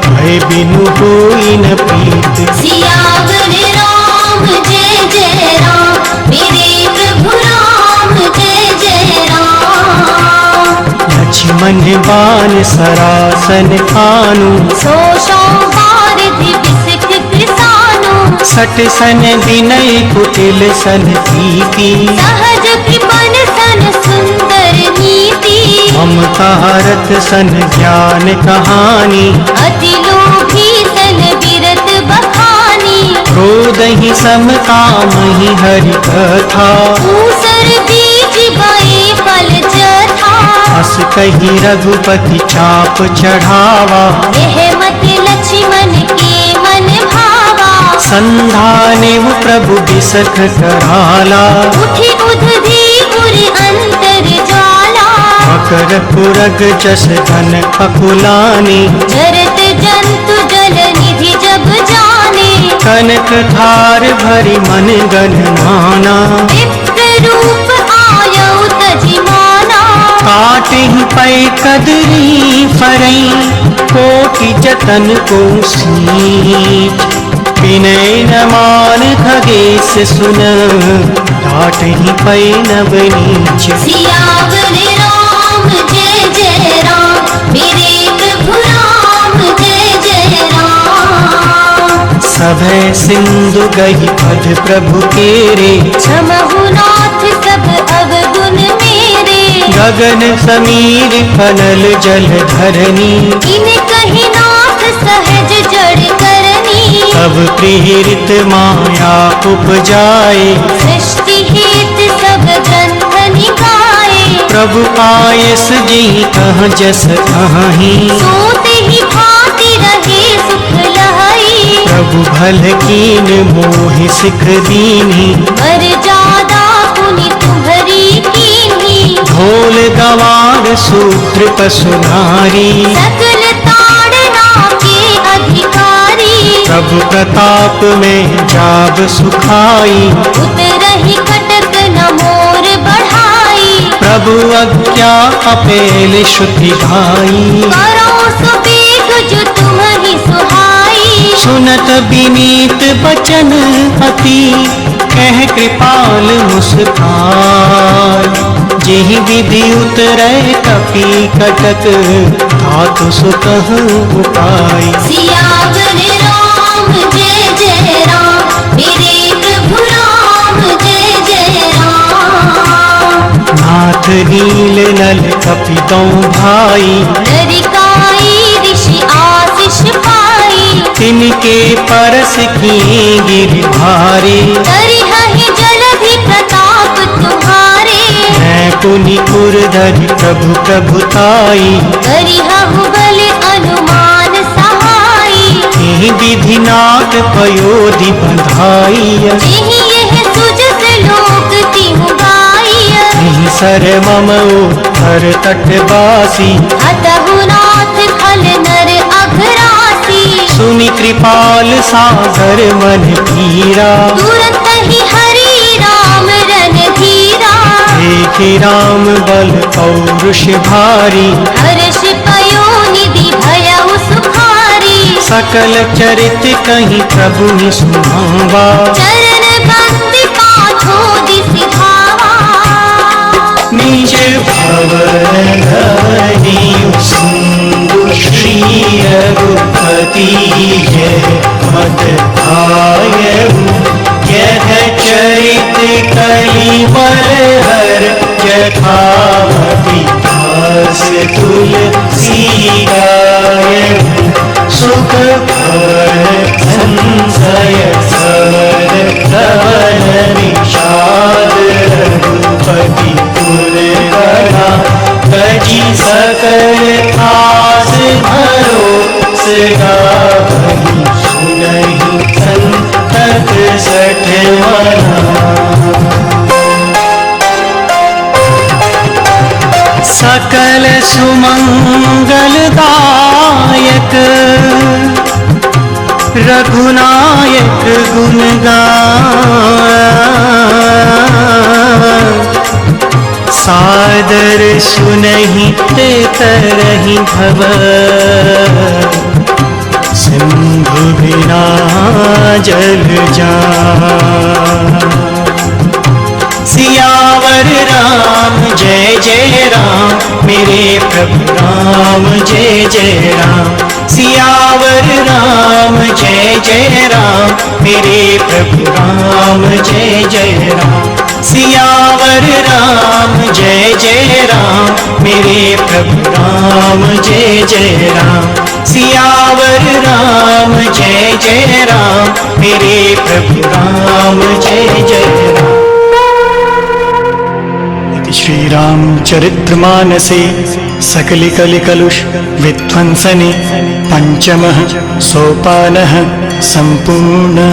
भय बिनु होई न प्रीत।
सियावर राम जय जय राम, मेरे प्रभु राम जय जय राम।
लक्ष्मण बान सरासन खानु,
सो बारिधि बिसिख कृसानु।
सट सन विनय कुटिल सन प्रीति।
सहज कृपन सन सुंदर नीति,
ममता रत सन ज्ञान कहानी।
अति लोभी सन बिरत बखानी।
क्रोध ही सम काम ही हरि कथा,
ऊसर बीज बए फल जथा।
अस कही रघुपति चाप चढ़ावा,
यह मत लक्ष्मण के मन भावा।
संधाने वो प्रभु बिसख कराला।
उठि उधि उरि अंतर ज्वाला,
मकर पुरग जस धन अकुलानी।
जरत जंतु जल निधि जब जाने।
कनक धार भरी मन गन नाना,
विप्र रूप आयौ तजि माना।
काट ही पै कदरी फरई, कोटि जतन को सींच। विनय न मान खगेश सुन, डाट ही पै नव नीच।
सियावर राम जय जय राम, मेरे प्रभु राम जय जय राम।
सभै सिंधु गही पद प्रभु केरे,
क्षमहु नाथ सब अवगुण मेरे।
गगन समीर फनल जल धरनी।
इन कहि नाथ सहज जड़ करनी।
तब प्रेरित माया उपजाए,
सृष्टि हेत सब ग्रंथ निकाये।
प्रभु आयस जी कह जस कहीं।
सोते ही भांति रहे सुख लहई।
प्रभु भल कीन मोहि सिख दीनी।
मर्यादा पुनि तुम्हरी कीन्ही।
ढोल गवार सूत्र पशु नारी,
सकल ताड़ना के अधिकारी।
प्रभु प्रताप में जाब सुखाई।
उतरहि कटक न मोर बढ़ाई।
प्रभु आज्ञा अपेल श्रुति भाई।
करो सो बेग जो तुम्हि सुहाई।
सुनत विनीत बचन अति, कह कृपाल मुस्कान। जेहि विधि उतरै कपि कटक, धातु सुकह उपाय।
सियावर राम जय जय राम, मेरे प्रभु राम जय जय राम।
नाथ नील नल कपि दौ भाई,
लरिकाई ऋषि आशीष पाई।
तिनके परस किए गिर भारे।
करिहहि जलधि प्रताप तुम्हारे।
मैं पुनि पुरधरि प्रभु प्रभुताई।
करिहु बल अनुमान सहाई।
एहि विधि नाथ पयोधि बंधाई।
जेहि यह सुजस लोक तिहु गाई।
एहि सर मम हर तट बासी।
अतहु नाथ खल नर अघरासी।
सुनि कृपाल सागर मन पीरा।
तुरत ही हरि राम रन धीरा।
देखे राम बल पौरुष भारी।
हर्ष पयो निधि भयउ सुखारी।
सकल चरित कहीं प्रभु नि सुनावा।
चरण बंदी पाछो दिसि धावा।
निज भवन धरियु सिंधु, श्री रघुपति जय मत आयहु। यह चरित कलिमल हर, यथावति दास तुलसी गायहु। सुख भय धवल निषाद रघुपति पुर गढ़ा तजी सकल आस भरोस गावहि सुनहि संतत सठ मना सकल सुमंगलदायक रघुनायक गुण गान सादर सुनहि ते तरहि भव सिंधु बिना जल जान सियावर राम जय जय राम मेरे प्रभु राम जय जय राम सियावर राम जय जय राम मेरे प्रभु राम जय जय राम सियावर राम जय जय राम मेरे प्रभु राम जय जय राम सियावर राम जय जय राम मेरे प्रभु राम जय जय राम। श्री रामचरितमानसे सकलिकलिकलुष विध्वंसने पंचमः सोपानः संपूर्ण।